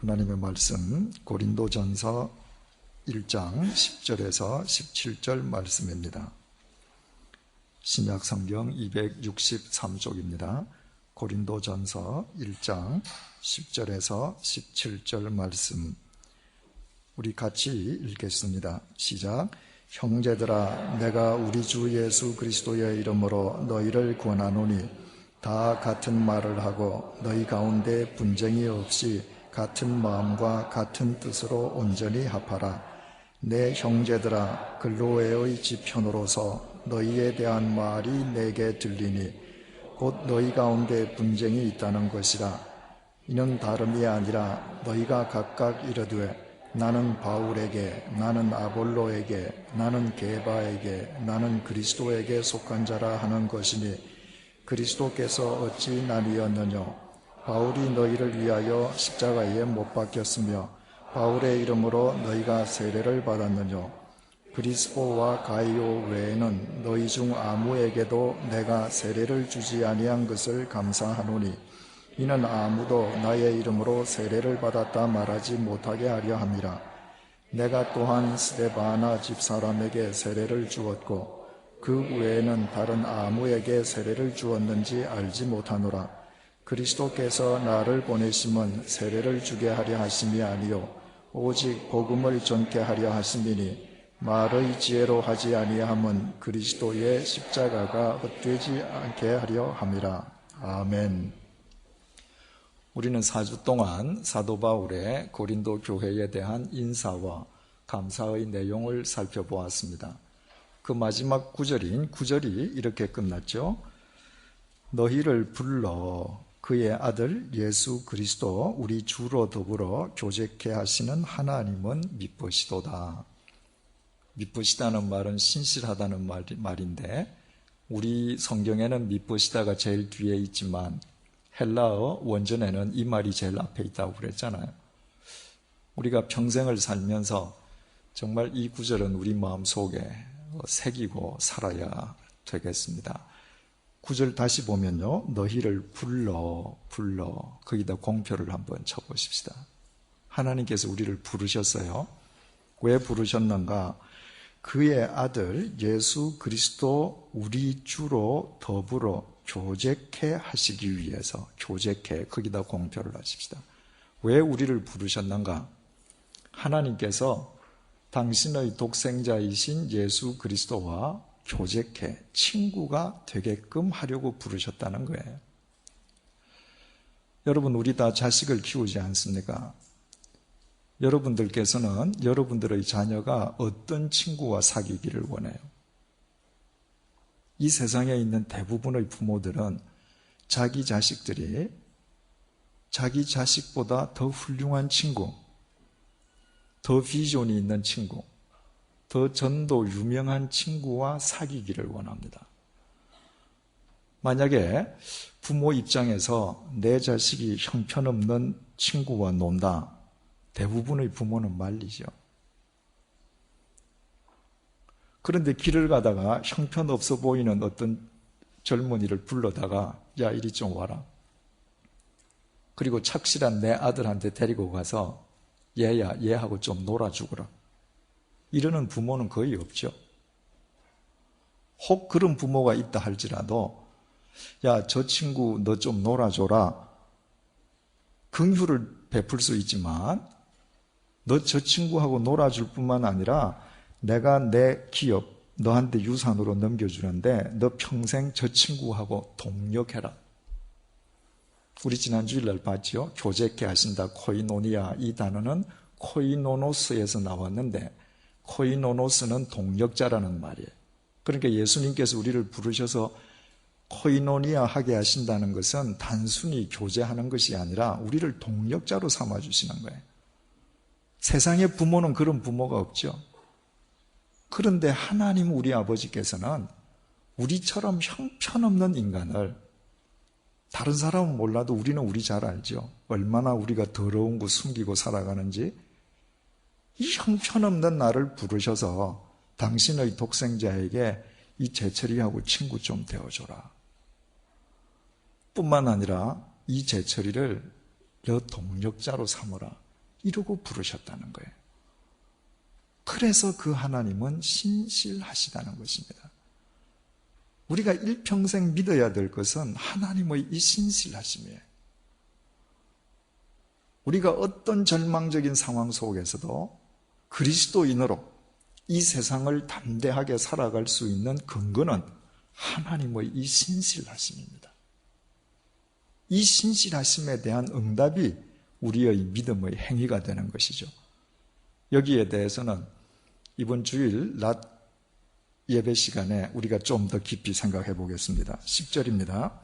하나님의 말씀 고린도전서 1장 10절에서 17절 말씀입니다. 신약 성경 263쪽입니다. 고린도전서 1장 10절에서 17절 말씀 우리 같이 읽겠습니다. 시작. 형제들아, 내가 우리 주 예수 그리스도의 이름으로 너희를 권하노니 다 같은 말을 하고 너희 가운데 분쟁이 없이 같은 마음과 같은 뜻으로 온전히 합하라. 내 형제들아, 글로에의 지편으로서 너희에 대한 말이 내게 들리니 곧 너희 가운데 분쟁이 있다는 것이라. 이는 다름이 아니라 너희가 각각 이르되 나는 바울에게, 나는 아볼로에게, 나는 게바에게, 나는 그리스도에게 속한 자라 하는 것이니 그리스도께서 어찌 나뉘었느뇨? 바울이 너희를 위하여 십자가에 못 박혔으며 바울의 이름으로 너희가 세례를 받았느뇨? 그리스포와 가이오 외에는 너희 중 아무에게도 내가 세례를 주지 아니한 것을 감사하노니 이는 아무도 나의 이름으로 세례를 받았다 말하지 못하게 하려 함이라. 내가 또한 스데바나 집사람에게 세례를 주었고 그 외에는 다른 아무에게 세례를 주었는지 알지 못하노라. 그리스도께서 나를 보내심은 세례를 주게 하려 하심이 아니요 오직 복음을 전케 하려 하심이니 말의 지혜로 하지 아니함은 그리스도의 십자가가 헛되지 않게 하려 함이라. 아멘. 우리는 4주 동안 사도 바울의 고린도 교회에 대한 인사와 감사의 내용을 살펴보았습니다. 그 마지막 구절인 9절이 이렇게 끝났죠. 너희를 불러 그의 아들 예수 그리스도 우리 주로 더불어 교제케 하시는 하나님은 미쁘시도다. 미쁘시다는 말은 신실하다는 말인데 우리 성경에는 미쁘시다가 제일 뒤에 있지만 헬라어 원전에는 이 말이 제일 앞에 있다고 그랬잖아요. 우리가 평생을 살면서 정말 이 구절은 우리 마음속에 새기고 살아야 되겠습니다. 9절 다시 보면요. 너희를 불러 거기다 공표를 한번 쳐보십시다. 하나님께서 우리를 부르셨어요. 왜 부르셨는가? 그의 아들 예수 그리스도 우리 주로 더불어 교제케 하시기 위해서 교제케 거기다 공표를 하십시다. 왜 우리를 부르셨는가? 하나님께서 당신의 독생자이신 예수 그리스도와 교제케 친구가 되게끔 하려고 부르셨다는 거예요. 여러분 우리 다 자식을 키우지 않습니까? 여러분들께서는 여러분들의 자녀가 어떤 친구와 사귀기를 원해요? 이 세상에 있는 대부분의 부모들은 자기 자식들이 자기 자식보다 더 훌륭한 친구, 더 비전이 있는 친구, 더 전도 유명한 친구와 사귀기를 원합니다. 만약에 부모 입장에서 내 자식이 형편없는 친구와 논다, 대부분의 부모는 말리죠. 그런데 길을 가다가 형편없어 보이는 어떤 젊은이를 불러다가 야 이리 좀 와라. 그리고 착실한 내 아들한테 데리고 가서 얘야 얘하고 좀 놀아주거라. 이러는 부모는 거의 없죠. 혹 그런 부모가 있다 할지라도 야 저 친구 너 좀 놀아줘라. 긍휼을 베풀 수 있지만 너 저 친구하고 놀아줄 뿐만 아니라 내가 내 기업 너한테 유산으로 넘겨주는데 너 평생 저 친구하고 동력해라. 우리 지난 주일날 봤죠? 교제케 하신다. 코이노니아 이 단어는 코이노노스에서 나왔는데 코이노노스는 동력자라는 말이에요. 그러니까 예수님께서 우리를 부르셔서 코이노니아 하게 하신다는 것은 단순히 교제하는 것이 아니라 우리를 동력자로 삼아주시는 거예요. 세상의 부모는 그런 부모가 없죠. 그런데 하나님 우리 아버지께서는 우리처럼 형편없는 인간을 다른 사람은 몰라도 우리는 우리 잘 알죠. 얼마나 우리가 더러운 거 숨기고 살아가는지. 이 형편없는 나를 부르셔서 당신의 독생자에게 이 제철이하고 친구 좀 되어줘라. 뿐만 아니라 이 제철이를 너 동력자로 삼어라. 이러고 부르셨다는 거예요. 그래서 그 하나님은 신실하시다는 것입니다. 우리가 일평생 믿어야 될 것은 하나님의 이 신실하심이에요. 우리가 어떤 절망적인 상황 속에서도 그리스도인으로 이 세상을 담대하게 살아갈 수 있는 근거는 하나님의 이 신실하심입니다. 이 신실하심에 대한 응답이 우리의 믿음의 행위가 되는 것이죠. 여기에 대해서는 이번 주일 낮 예배 시간에 우리가 좀 더 깊이 생각해 보겠습니다. 10절입니다.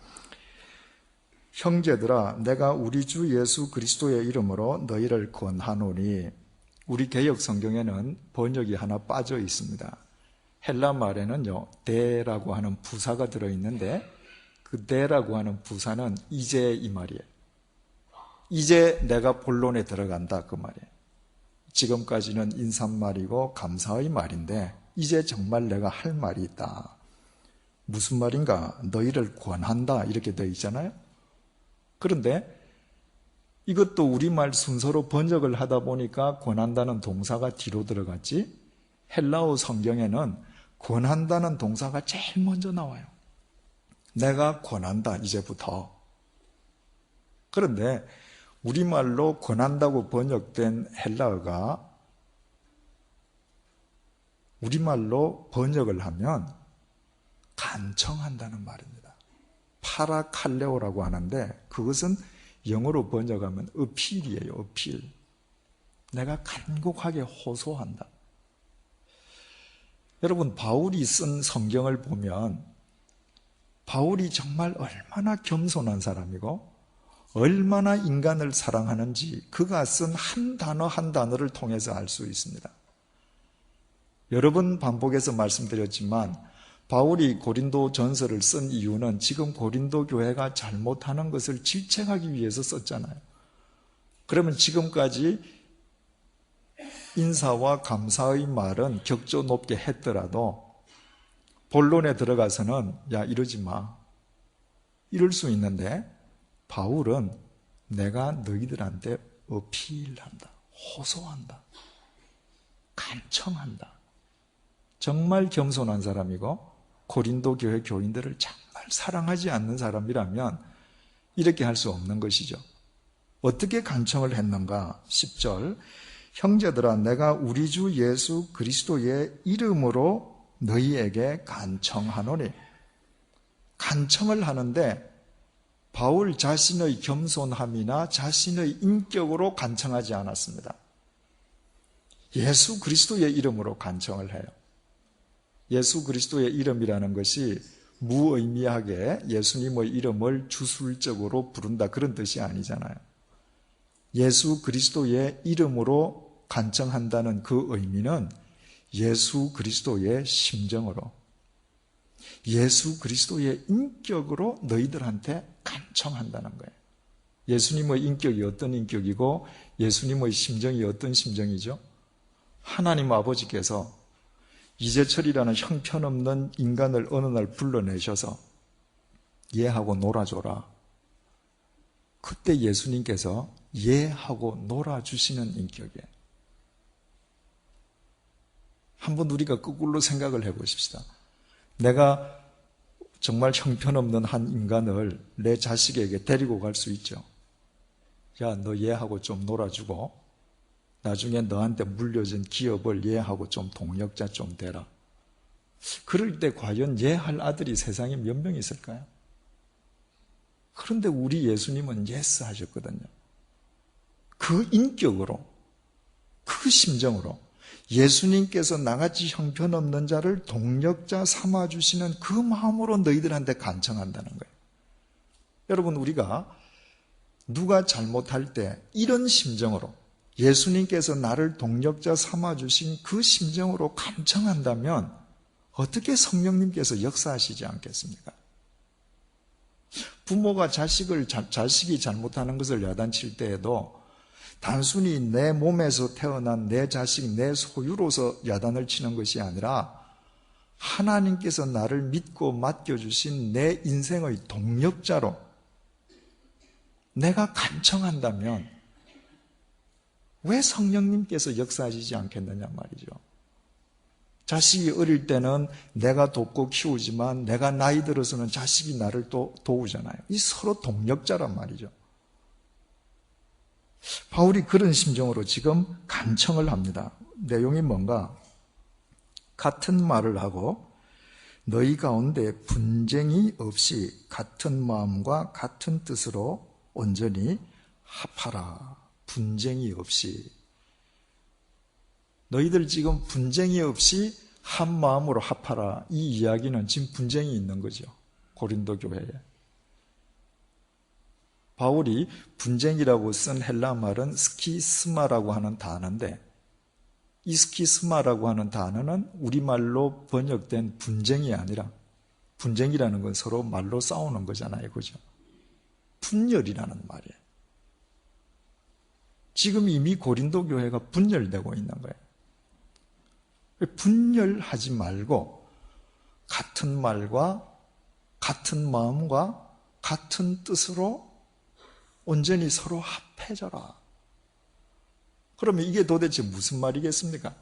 형제들아, 내가 우리 주 예수 그리스도의 이름으로 너희를 권하노니. 우리 개역 성경에는 번역이 하나 빠져 있습니다. 헬라 말에는요, 대라고 하는 부사가 들어있는데 그 대라고 하는 부사는 이제 이 말이에요. 이제 내가 본론에 들어간다 그 말이에요. 지금까지는 인사말이고 감사의 말인데 이제 정말 내가 할 말이 있다. 무슨 말인가? 너희를 권한다 이렇게 되어 있잖아요. 그런데 이것도 우리말 순서로 번역을 하다 보니까 권한다는 동사가 뒤로 들어갔지, 헬라어 성경에는 권한다는 동사가 제일 먼저 나와요. 내가 권한다 이제부터. 그런데 우리말로 권한다고 번역된 헬라어가 우리말로 번역을 하면 간청한다는 말입니다. 파라칼레오라고 하는데 그것은 영어로 번역하면 어필이에요. 어필. 내가 간곡하게 호소한다. 여러분, 바울이 쓴 성경을 보면 바울이 정말 얼마나 겸손한 사람이고 얼마나 인간을 사랑하는지 그가 쓴 한 단어 한 단어를 통해서 알 수 있습니다. 여러 번 반복해서 말씀드렸지만 바울이 고린도 전서를 쓴 이유는 지금 고린도 교회가 잘못하는 것을 질책하기 위해서 썼잖아요. 그러면 지금까지 인사와 감사의 말은 격조 높게 했더라도 본론에 들어가서는 야 이러지 마 이럴 수 있는데 바울은 내가 너희들한테 어필한다, 호소한다, 간청한다. 정말 겸손한 사람이고 고린도 교회 교인들을 정말 사랑하지 않는 사람이라면 이렇게 할 수 없는 것이죠. 어떻게 간청을 했는가? 10절 형제들아, 내가 우리 주 예수 그리스도의 이름으로 너희에게 간청하노니. 간청을 하는데 바울 자신의 겸손함이나 자신의 인격으로 간청하지 않았습니다. 예수 그리스도의 이름으로 간청을 해요. 예수 그리스도의 이름이라는 것이 무의미하게 예수님의 이름을 주술적으로 부른다 그런 뜻이 아니잖아요. 예수 그리스도의 이름으로 간청한다는 그 의미는 예수 그리스도의 심정으로, 예수 그리스도의 인격으로 너희들한테 간청한다는 거예요. 예수님의 인격이 어떤 인격이고 예수님의 심정이 어떤 심정이죠? 하나님 아버지께서 이재철이라는 형편없는 인간을 어느 날 불러내셔서 얘하고 놀아줘라. 그때 예수님께서 얘하고 놀아주시는 인격이에요. 한번 우리가 거꾸로 생각을 해보십시다. 내가 정말 형편없는 한 인간을 내 자식에게 데리고 갈 수 있죠. 야, 너 얘하고 좀 놀아주고 나중에 너한테 물려진 기업을 얘하고 좀 동력자 좀 되라. 그럴 때 과연 얘 할 아들이 세상에 몇 명 있을까요? 그런데 우리 예수님은 예스 하셨거든요. 그 인격으로, 그 심정으로 예수님께서 나같이 형편없는 자를 동력자 삼아주시는 그 마음으로 너희들한테 간청한다는 거예요. 여러분, 우리가 누가 잘못할 때 이런 심정으로 예수님께서 나를 동력자 삼아주신 그 심정으로 간청한다면 어떻게 성령님께서 역사하시지 않겠습니까? 부모가 자식이 잘못하는 것을 야단칠 때에도 단순히 내 몸에서 태어난 내 자식, 내 소유로서 야단을 치는 것이 아니라 하나님께서 나를 믿고 맡겨주신 내 인생의 동력자로 내가 간청한다면 왜 성령님께서 역사하시지 않겠느냐 말이죠. 자식이 어릴 때는 내가 돕고 키우지만 내가 나이 들어서는 자식이 나를 또 도우잖아요. 이 서로 동력자란 말이죠. 바울이 그런 심정으로 지금 간청을 합니다. 내용이 뭔가? 같은 말을 하고 너희 가운데 분쟁이 없이 같은 마음과 같은 뜻으로 온전히 합하라. 분쟁이 없이. 너희들 지금 분쟁이 없이 한 마음으로 합하라. 이 이야기는 지금 분쟁이 있는 거죠. 고린도 교회에. 바울이 분쟁이라고 쓴 헬라 말은 스키스마라고 하는 단어인데 이 스키스마라고 하는 단어는 우리말로 번역된 분쟁이 아니라 분쟁이라는 건 서로 말로 싸우는 거잖아요. 그죠? 분열이라는 말이에요. 지금 이미 고린도 교회가 분열되고 있는 거예요. 분열하지 말고 같은 말과 같은 마음과 같은 뜻으로 온전히 서로 합해져라. 그러면 이게 도대체 무슨 말이겠습니까?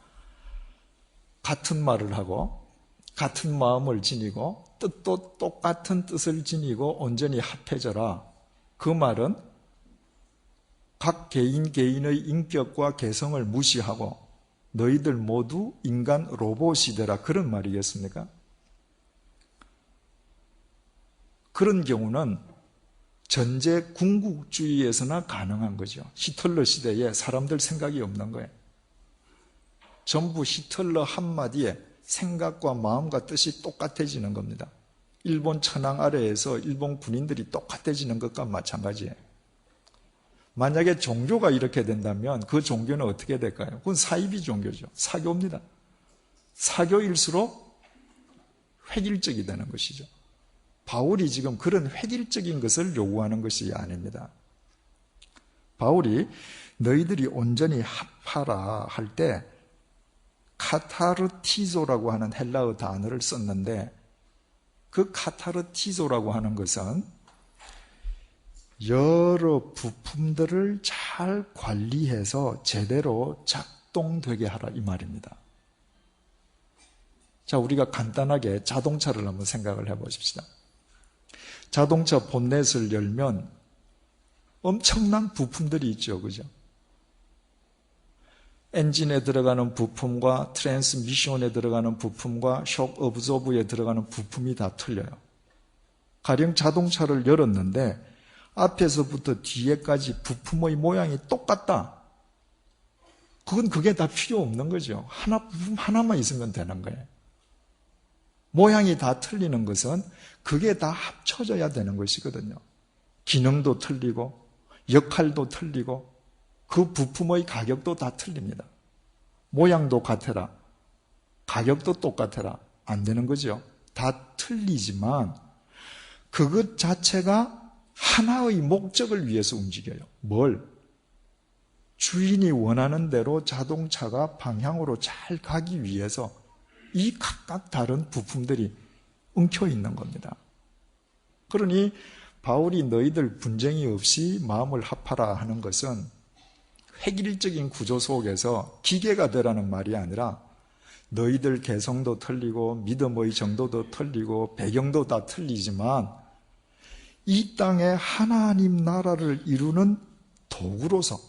같은 말을 하고 같은 마음을 지니고 뜻도 똑같은 뜻을 지니고 온전히 합해져라. 그 말은 각 개인의 인격과 개성을 무시하고 너희들 모두 인간 로봇이 되라. 그런 말이겠습니까? 그런 경우는 전제 궁극주의에서나 가능한 거죠. 히틀러 시대에 사람들 생각이 없는 거예요. 전부 히틀러 한마디에 생각과 마음과 뜻이 똑같아지는 겁니다. 일본 천황 아래에서 일본 군인들이 똑같아지는 것과 마찬가지예요. 만약에 종교가 이렇게 된다면 그 종교는 어떻게 될까요? 그건 사이비 종교죠. 사교입니다. 사교일수록 획일적이 되는 것이죠. 바울이 지금 그런 획일적인 것을 요구하는 것이 아닙니다. 바울이 너희들이 온전히 합하라 할 때 카타르티조라고 하는 헬라어 단어를 썼는데 그 카타르티조라고 하는 것은 여러 부품들을 잘 관리해서 제대로 작동되게 하라 이 말입니다. 자, 우리가 간단하게 자동차를 한번 생각을 해보십시다. 자동차 본넷을 열면 엄청난 부품들이 있죠. 그죠? 엔진에 들어가는 부품과 트랜스미션에 들어가는 부품과 쇼크 어브저버에 들어가는 부품이 다 틀려요. 가령 자동차를 열었는데 앞에서부터 뒤에까지 부품의 모양이 똑같다. 그게 다 필요 없는 거죠. 부품 하나만 있으면 되는 거예요. 모양이 다 틀리는 것은 그게 다 합쳐져야 되는 것이거든요. 기능도 틀리고 역할도 틀리고 그 부품의 가격도 다 틀립니다. 모양도 같아라. 가격도 똑같아라. 안 되는 거죠. 다 틀리지만 그것 자체가 하나의 목적을 위해서 움직여요. 뭘? 주인이 원하는 대로 자동차가 방향으로 잘 가기 위해서 이 각각 다른 부품들이 엉켜 있는 겁니다. 그러니 바울이 너희들 분쟁이 없이 마음을 합하라 하는 것은 획일적인 구조 속에서 기계가 되라는 말이 아니라 너희들 개성도 틀리고 믿음의 정도도 틀리고 배경도 다 틀리지만 이 땅에 하나님 나라를 이루는 도구로서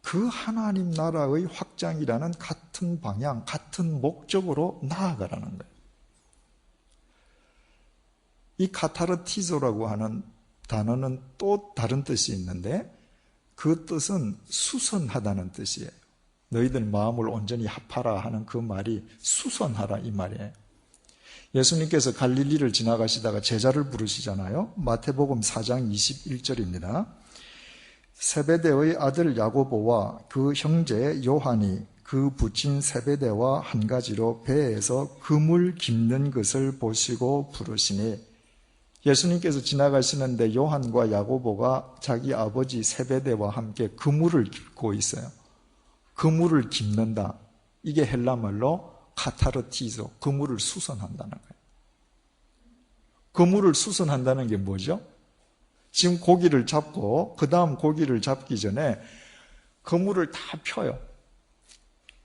그 하나님 나라의 확장이라는 같은 방향, 같은 목적으로 나아가라는 거예요. 이 카타르티조라고 하는 단어는 또 다른 뜻이 있는데 그 뜻은 수선하다는 뜻이에요. 너희들 마음을 온전히 합하라 하는 그 말이 수선하라 이 말이에요. 예수님께서 갈릴리를 지나가시다가 제자를 부르시잖아요. 마태복음 4장 21절입니다. 세베대의 아들 야고보와 그 형제 요한이 그 부친 세베대와 한 가지로 배에서 그물 깁는 것을 보시고 부르시니 예수님께서 지나가시는데 요한과 야고보가 자기 아버지 세베대와 함께 그물을 깁고 있어요. 그물을 깁는다. 이게 헬라말로 카타르티조, 그물을 수선한다는 거예요. 그물을 수선한다는 게 뭐죠? 지금 고기를 잡고 그 다음 고기를 잡기 전에 그물을 다 펴요.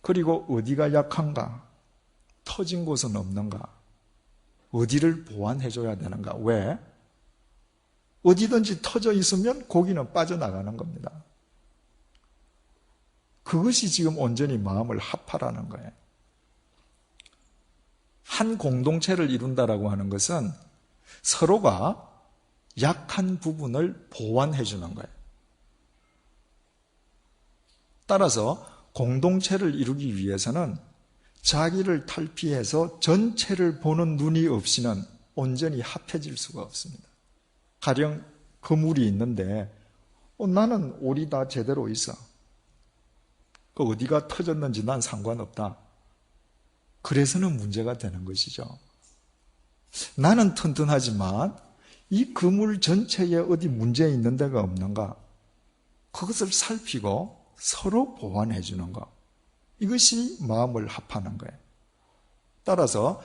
그리고 어디가 약한가? 터진 곳은 없는가? 어디를 보완해줘야 되는가? 왜? 어디든지 터져 있으면 고기는 빠져나가는 겁니다. 그것이 지금 온전히 마음을 합하라는 거예요. 한 공동체를 이룬다라고 하는 것은 서로가 약한 부분을 보완해 주는 거예요. 따라서 공동체를 이루기 위해서는 자기를 탈피해서 전체를 보는 눈이 없이는 온전히 합해질 수가 없습니다. 가령 그물이 있는데 나는 올이 다 제대로 있어. 그 어디가 터졌는지 난 상관없다. 그래서는 문제가 되는 것이죠. 나는 튼튼하지만 이 그물 전체에 어디 문제 있는 데가 없는가? 그것을 살피고 서로 보완해 주는 것. 이것이 마음을 합하는 거예요. 따라서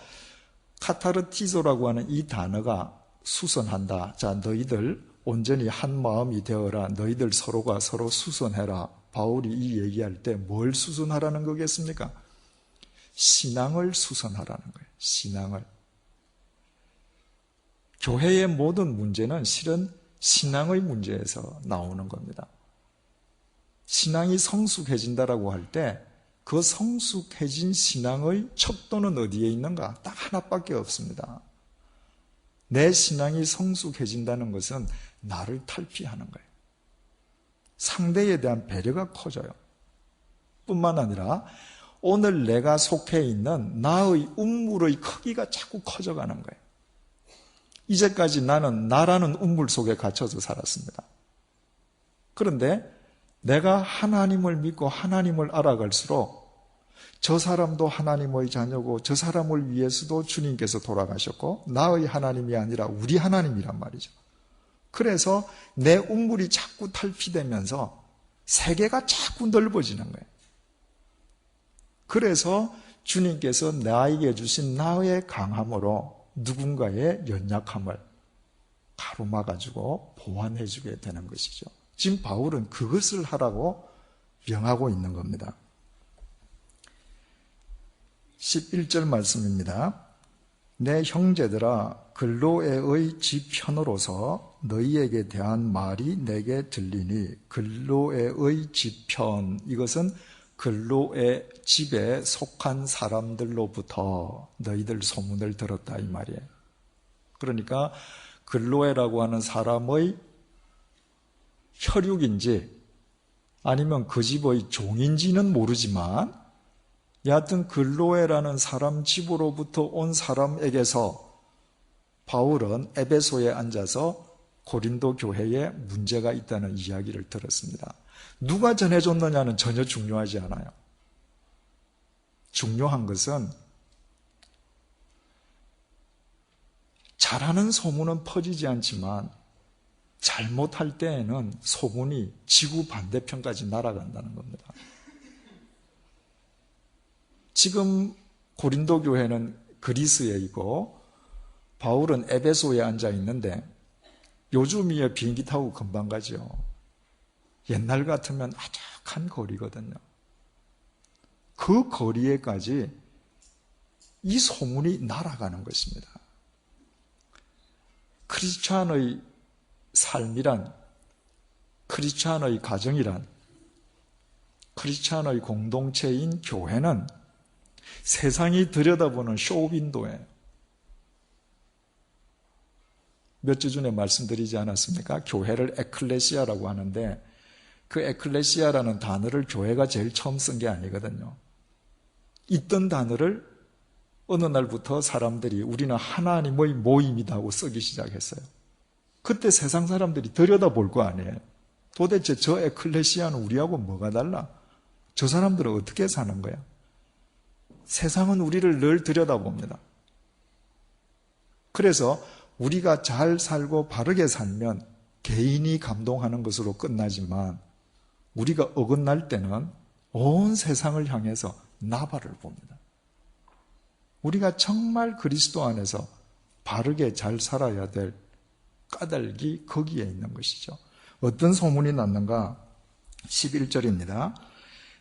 카타르티소라고 하는 이 단어가 수선한다. 자, 너희들 온전히 한 마음이 되어라. 너희들 서로가 서로 수선해라. 바울이 이 얘기할 때 뭘 수선하라는 거겠습니까? 신앙을 수선하라는 거예요. 신앙을. 교회의 모든 문제는 실은 신앙의 문제에서 나오는 겁니다. 신앙이 성숙해진다라고 할 때 그 성숙해진 신앙의 척도는 어디에 있는가? 딱 하나밖에 없습니다. 내 신앙이 성숙해진다는 것은 나를 탈피하는 거예요. 상대에 대한 배려가 커져요. 뿐만 아니라 오늘 내가 속해 있는 나의 운물의 크기가 자꾸 커져가는 거예요. 이제까지 나는 나라는 운물 속에 갇혀서 살았습니다. 그런데 내가 하나님을 믿고 하나님을 알아갈수록 저 사람도 하나님의 자녀고 저 사람을 위해서도 주님께서 돌아가셨고 나의 하나님이 아니라 우리 하나님이란 말이죠. 그래서 내 운물이 자꾸 탈피되면서 세계가 자꾸 넓어지는 거예요. 그래서 주님께서 나에게 주신 나의 강함으로 누군가의 연약함을 가로막아주고 보완해주게 되는 것이죠. 지금 바울은 그것을 하라고 명하고 있는 겁니다. 11절 말씀입니다. 내 형제들아 글로에의 집 편으로서 너희에게 대한 말이 내게 들리니 글로에의 집 편, 이것은 글로에 집에 속한 사람들로부터 너희들 소문을 들었다 이 말이에요. 그러니까 글로에라고 하는 사람의 혈육인지 아니면 그 집의 종인지는 모르지만 여하튼 글로에라는 사람 집으로부터 온 사람에게서 바울은 에베소에 앉아서 고린도 교회에 문제가 있다는 이야기를 들었습니다. 누가 전해줬느냐는 전혀 중요하지 않아요. 중요한 것은 잘하는 소문은 퍼지지 않지만 잘못할 때에는 소문이 지구 반대편까지 날아간다는 겁니다. 지금 고린도 교회는 그리스에 있고 바울은 에베소에 앉아 있는데 요즘이야 비행기 타고 금방 가죠. 옛날 같으면 아득한 거리거든요. 그 거리에까지 이 소문이 날아가는 것입니다. 크리스찬의 삶이란, 크리스찬의 가정이란, 크리스찬의 공동체인 교회는 세상이 들여다보는 쇼윈도예요. 몇 주 전에 말씀드리지 않았습니까? 교회를 에클레시아라고 하는데 그 에클레시아라는 단어를 교회가 제일 처음 쓴 게 아니거든요. 있던 단어를 어느 날부터 사람들이 우리는 하나님의 모임이다 하고 쓰기 시작했어요. 그때 세상 사람들이 들여다볼 거 아니에요. 도대체 저 에클레시아는 우리하고 뭐가 달라? 저 사람들은 어떻게 사는 거야? 세상은 우리를 늘 들여다봅니다. 그래서 우리가 잘 살고 바르게 살면 개인이 감동하는 것으로 끝나지만 우리가 어긋날 때는 온 세상을 향해서 나발을 봅니다. 우리가 정말 그리스도 안에서 바르게 잘 살아야 될 까닭이 거기에 있는 것이죠. 어떤 소문이 났는가? 11절입니다.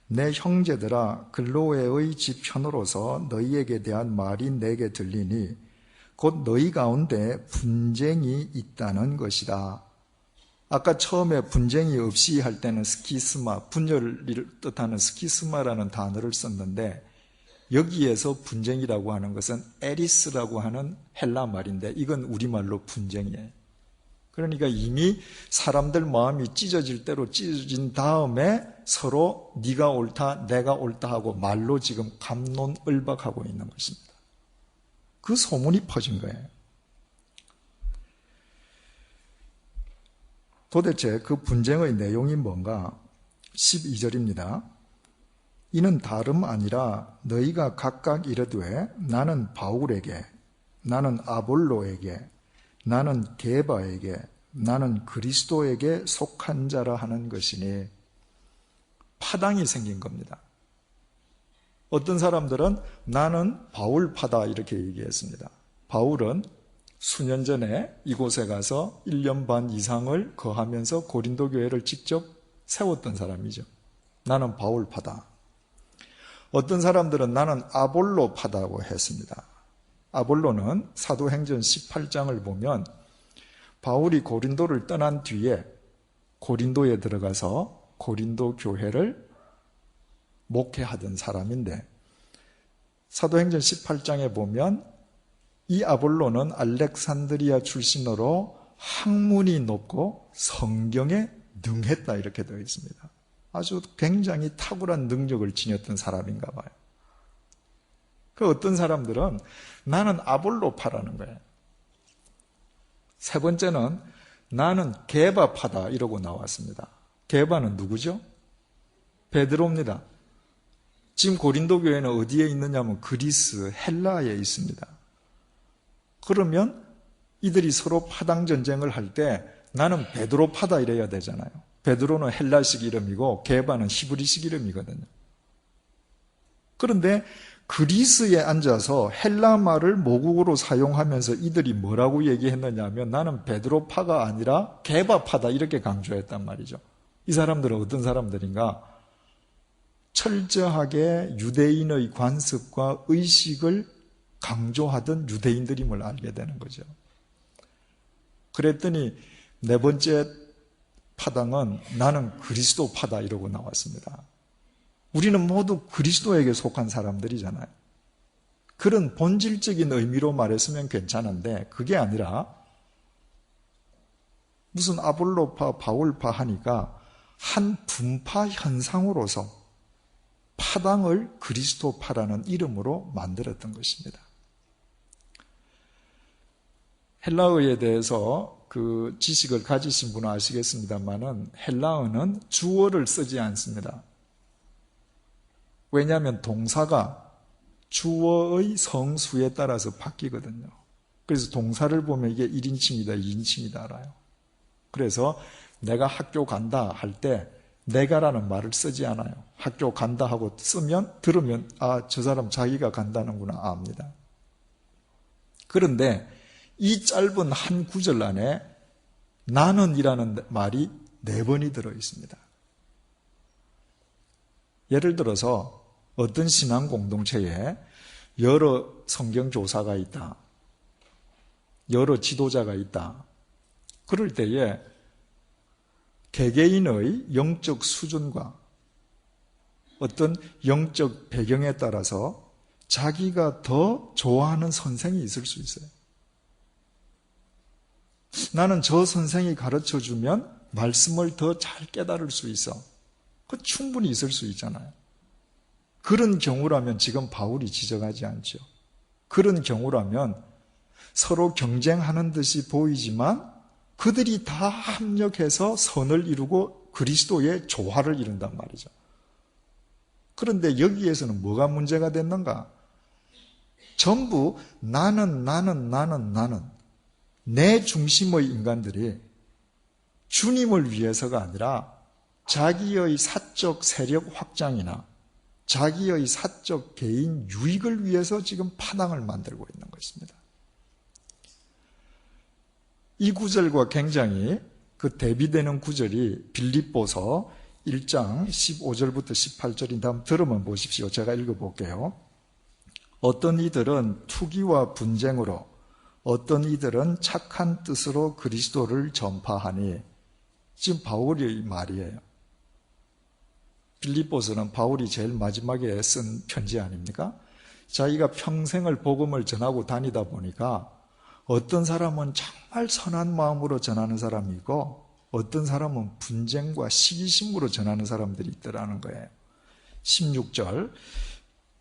내 형제들아 글로에의 집 편으로서 너희에게 대한 말이 내게 들리니 곧 너희 가운데 분쟁이 있다는 것이다. 아까 처음에 분쟁이 없이 할 때는 스키스마, 분열을 뜻하는 스키스마라는 단어를 썼는데 여기에서 분쟁이라고 하는 것은 에리스라고 하는 헬라 말인데 이건 우리말로 분쟁이에요. 그러니까 이미 사람들 마음이 찢어질 대로 찢어진 다음에 서로 네가 옳다 내가 옳다 하고 말로 지금 갑론을박하고 있는 것입니다. 그 소문이 퍼진 거예요. 도대체 그 분쟁의 내용이 뭔가? 12절입니다. 이는 다름 아니라 너희가 각각 이르되 나는 바울에게, 나는 아볼로에게, 나는 게바에게, 나는 그리스도에게 속한 자라 하는 것이니 파당이 생긴 겁니다. 어떤 사람들은 나는 바울파다 이렇게 얘기했습니다. 바울은 수년 전에 이곳에 가서 1년 반 이상을 거하면서 고린도 교회를 직접 세웠던 사람이죠. 나는 바울파다. 어떤 사람들은 나는 아볼로파다고 했습니다. 아볼로는 사도행전 18장을 보면 바울이 고린도를 떠난 뒤에 고린도에 들어가서 고린도 교회를 목회하던 사람인데 사도행전 18장에 보면 이 아볼로는 알렉산드리아 출신으로 학문이 높고 성경에 능했다 이렇게 되어 있습니다. 아주 굉장히 탁월한 능력을 지녔던 사람인가 봐요. 그 어떤 사람들은 나는 아볼로파라는 거예요. 세 번째는 나는 게바파다 이러고 나왔습니다. 게바는 누구죠? 베드로입니다. 지금 고린도 교회는 어디에 있느냐면 그리스, 헬라에 있습니다. 그러면 이들이 서로 파당 전쟁을 할 때 나는 베드로파다 이래야 되잖아요. 베드로는 헬라식 이름이고 게바는 히브리식 이름이거든요. 그런데 그리스에 앉아서 헬라 말을 모국어로 사용하면서 이들이 뭐라고 얘기했느냐면 나는 베드로파가 아니라 게바파다 이렇게 강조했단 말이죠. 이 사람들은 어떤 사람들인가? 철저하게 유대인의 관습과 의식을 강조하던 유대인들임을 알게 되는 거죠. 그랬더니 네 번째 파당은 나는 그리스도파다 이러고 나왔습니다. 우리는 모두 그리스도에게 속한 사람들이잖아요. 그런 본질적인 의미로 말했으면 괜찮은데 그게 아니라 무슨 아볼로파, 바울파 하니까 한 분파 현상으로서 파당을 그리스도파라는 이름으로 만들었던 것입니다. 헬라어에 대해서 그 지식을 가지신 분은 아시겠습니다만은 헬라어는 주어를 쓰지 않습니다. 왜냐하면 동사가 주어의 성수에 따라서 바뀌거든요. 그래서 동사를 보면 이게 1인칭이다, 2인칭이다 알아요. 그래서 내가 학교 간다 할 때 내가라는 말을 쓰지 않아요. 학교 간다 하고 쓰면 들으면 아, 저 사람 자기가 간다는구나 압니다. 그런데 이 짧은 한 구절 안에 나는이라는 말이 4번이 들어 있습니다. 예를 들어서 어떤 신앙 공동체에 여러 성경 조사가 있다. 여러 지도자가 있다. 그럴 때에 개개인의 영적 수준과 어떤 영적 배경에 따라서 자기가 더 좋아하는 선생이 있을 수 있어요. 나는 저 선생이 가르쳐주면 말씀을 더 잘 깨달을 수 있어. 그 충분히 있을 수 있잖아요. 그런 경우라면 지금 바울이 지적하지 않죠. 그런 경우라면 서로 경쟁하는 듯이 보이지만 그들이 다 합력해서 선을 이루고 그리스도의 조화를 이룬단 말이죠. 그런데 여기에서는 뭐가 문제가 됐는가? 전부 나는 내 중심의 인간들이 주님을 위해서가 아니라 자기의 사적 세력 확장이나 자기의 사적 개인 유익을 위해서 지금 파당을 만들고 있는 것입니다. 이 구절과 굉장히 그 대비되는 구절이 빌립보서 1장 15절부터 18절인데 한번 들으면 보십시오. 제가 읽어볼게요. 어떤 이들은 투기와 분쟁으로, 어떤 이들은 착한 뜻으로 그리스도를 전파하니, 지금 바울의 말이에요. 빌립보서는 바울이 제일 마지막에 쓴 편지 아닙니까? 자기가 평생을 복음을 전하고 다니다 보니까 어떤 사람은 정말 선한 마음으로 전하는 사람이고 어떤 사람은 분쟁과 시기심으로 전하는 사람들이 있더라는 거예요. 16절,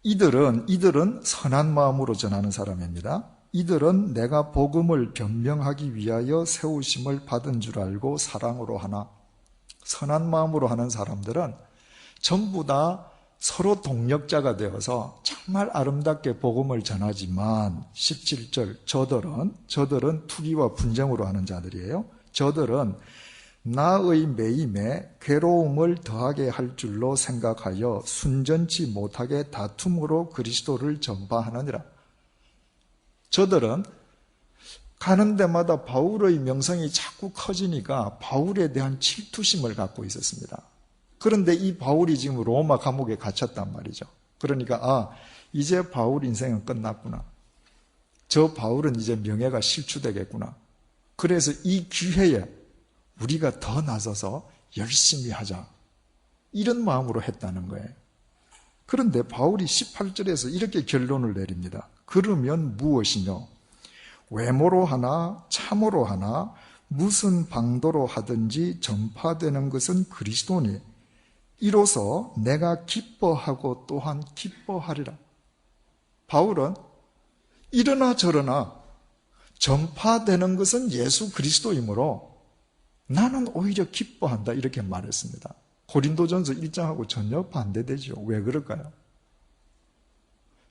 이들은 선한 마음으로 전하는 사람입니다. 이들은 내가 복음을 변명하기 위하여 세우심을 받은 줄 알고 사랑으로 하나. 선한 마음으로 하는 사람들은 전부 다 서로 동력자가 되어서 정말 아름답게 복음을 전하지만 17절, 저들은 투기와 분쟁으로 하는 자들이에요. 저들은 나의 매임에 괴로움을 더하게 할 줄로 생각하여 순전치 못하게 다툼으로 그리스도를 전파하느니라. 저들은 가는 데마다 바울의 명성이 자꾸 커지니까 바울에 대한 질투심을 갖고 있었습니다. 그런데 이 바울이 지금 로마 감옥에 갇혔단 말이죠. 그러니까 이제 바울 인생은 끝났구나. 저 바울은 이제 명예가 실추되겠구나. 그래서 이 기회에 우리가 더 나서서 열심히 하자. 이런 마음으로 했다는 거예요. 그런데 바울이 18절에서 이렇게 결론을 내립니다. 그러면 무엇이뇨? 외모로 하나 참으로 하나 무슨 방도로 하든지 전파되는 것은 그리스도니 이로써 내가 기뻐하고 또한 기뻐하리라. 바울은 이러나 저러나 전파되는 것은 예수 그리스도이므로 나는 오히려 기뻐한다 이렇게 말했습니다. 고린도전서 1장하고 전혀 반대되죠. 왜 그럴까요?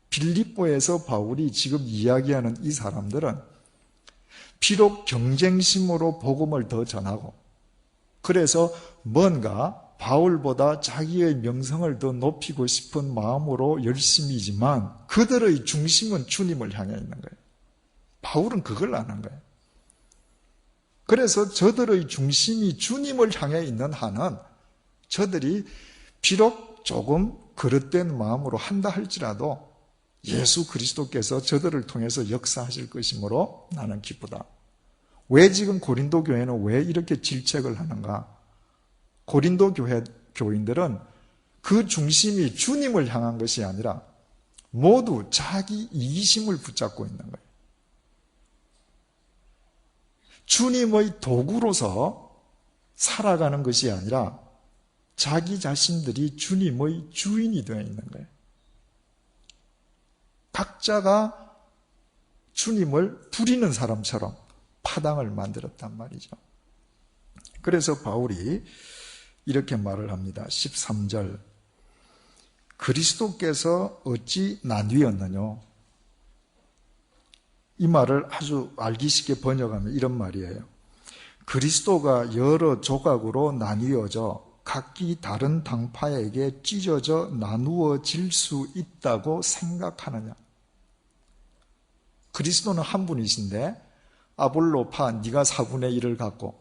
빌립보에서 바울이 지금 이야기하는 이 사람들은 비록 경쟁심으로 복음을 더 전하고 그래서 뭔가 바울보다 자기의 명성을 더 높이고 싶은 마음으로 열심이지만 그들의 중심은 주님을 향해 있는 거예요. 바울은 그걸 안 한 거예요. 그래서 저들의 중심이 주님을 향해 있는 한은 저들이 비록 조금 그릇된 마음으로 한다 할지라도 예수 그리스도께서 저들을 통해서 역사하실 것이므로 나는 기쁘다. 왜 지금 고린도 교회는 왜 이렇게 질책을 하는가? 고린도 교회 교인들은 그 중심이 주님을 향한 것이 아니라 모두 자기 이기심을 붙잡고 있는 거예요. 주님의 도구로서 살아가는 것이 아니라 자기 자신들이 주님의 주인이 되어 있는 거예요. 각자가 주님을 부리는 사람처럼 파당을 만들었단 말이죠. 그래서 바울이 이렇게 말을 합니다. 13절, 그리스도께서 어찌 나뉘었느뇨? 이 말을 아주 알기 쉽게 번역하면 이런 말이에요. 그리스도가 여러 조각으로 나뉘어져 각기 다른 당파에게 찢어져 나누어질 수 있다고 생각하느냐? 그리스도는 한 분이신데 아볼로파 네가 4분의 1을 갖고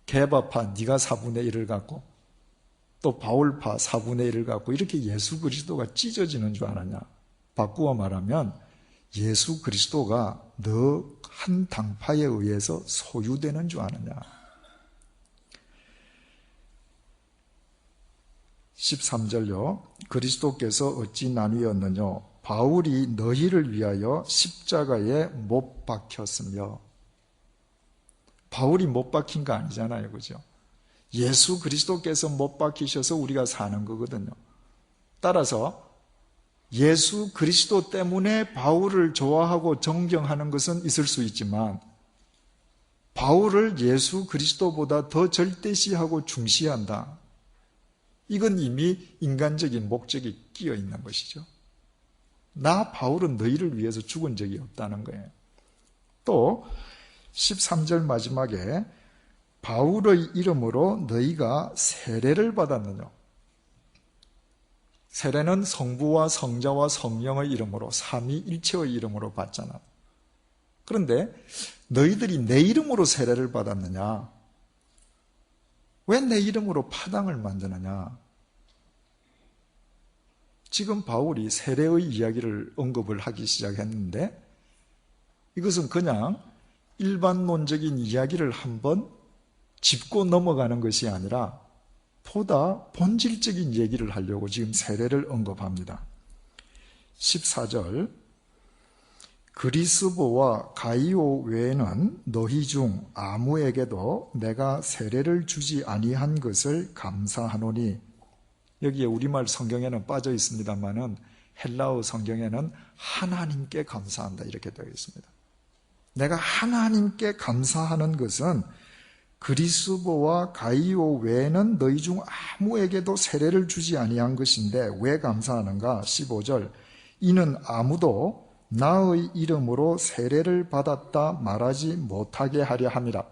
게바파 네가 4분의 1을 갖고 또 바울파 4분의 1을 갖고 이렇게 예수 그리스도가 찢어지는 줄 아느냐? 바꾸어 말하면 예수 그리스도가 너 한 당파에 의해서 소유되는 줄 아느냐? 13절요. 그리스도께서 어찌 나뉘었느냐? 바울이 너희를 위하여 십자가에 못 박혔으며. 바울이 못 박힌 거 아니잖아요. 그죠? 예수 그리스도께서 못 박히셔서 우리가 사는 거거든요. 따라서 예수 그리스도 때문에 바울을 좋아하고 존경하는 것은 있을 수 있지만 바울을 예수 그리스도보다 더 절대시하고 중시한다. 이건 이미 인간적인 목적이 끼어 있는 것이죠. 나 바울은 너희를 위해서 죽은 적이 없다는 거예요. 또 13절 마지막에 바울의 이름으로 너희가 세례를 받았느냐? 세례는 성부와 성자와 성령의 이름으로 삼위일체의 이름으로 받잖아. 그런데 너희들이 내 이름으로 세례를 받았느냐? 왜 내 이름으로 파당을 만드느냐? 지금 바울이 세례의 이야기를 언급을 하기 시작했는데 이것은 그냥 일반론적인 이야기를 한번 짚고 넘어가는 것이 아니라 보다 본질적인 얘기를 하려고 지금 세례를 언급합니다. 14절 그리스보와 가이오 외에는 너희 중 아무에게도 내가 세례를 주지 아니한 것을 감사하노니, 여기에 우리말 성경에는 빠져 있습니다만은 헬라어 성경에는 하나님께 감사한다 이렇게 되어 있습니다. 내가 하나님께 감사하는 것은 그리스보와 가이오 외에는 너희 중 아무에게도 세례를 주지 아니한 것인데 왜 감사하는가? 15절 이는 아무도 나의 이름으로 세례를 받았다 말하지 못하게 하려 함이라.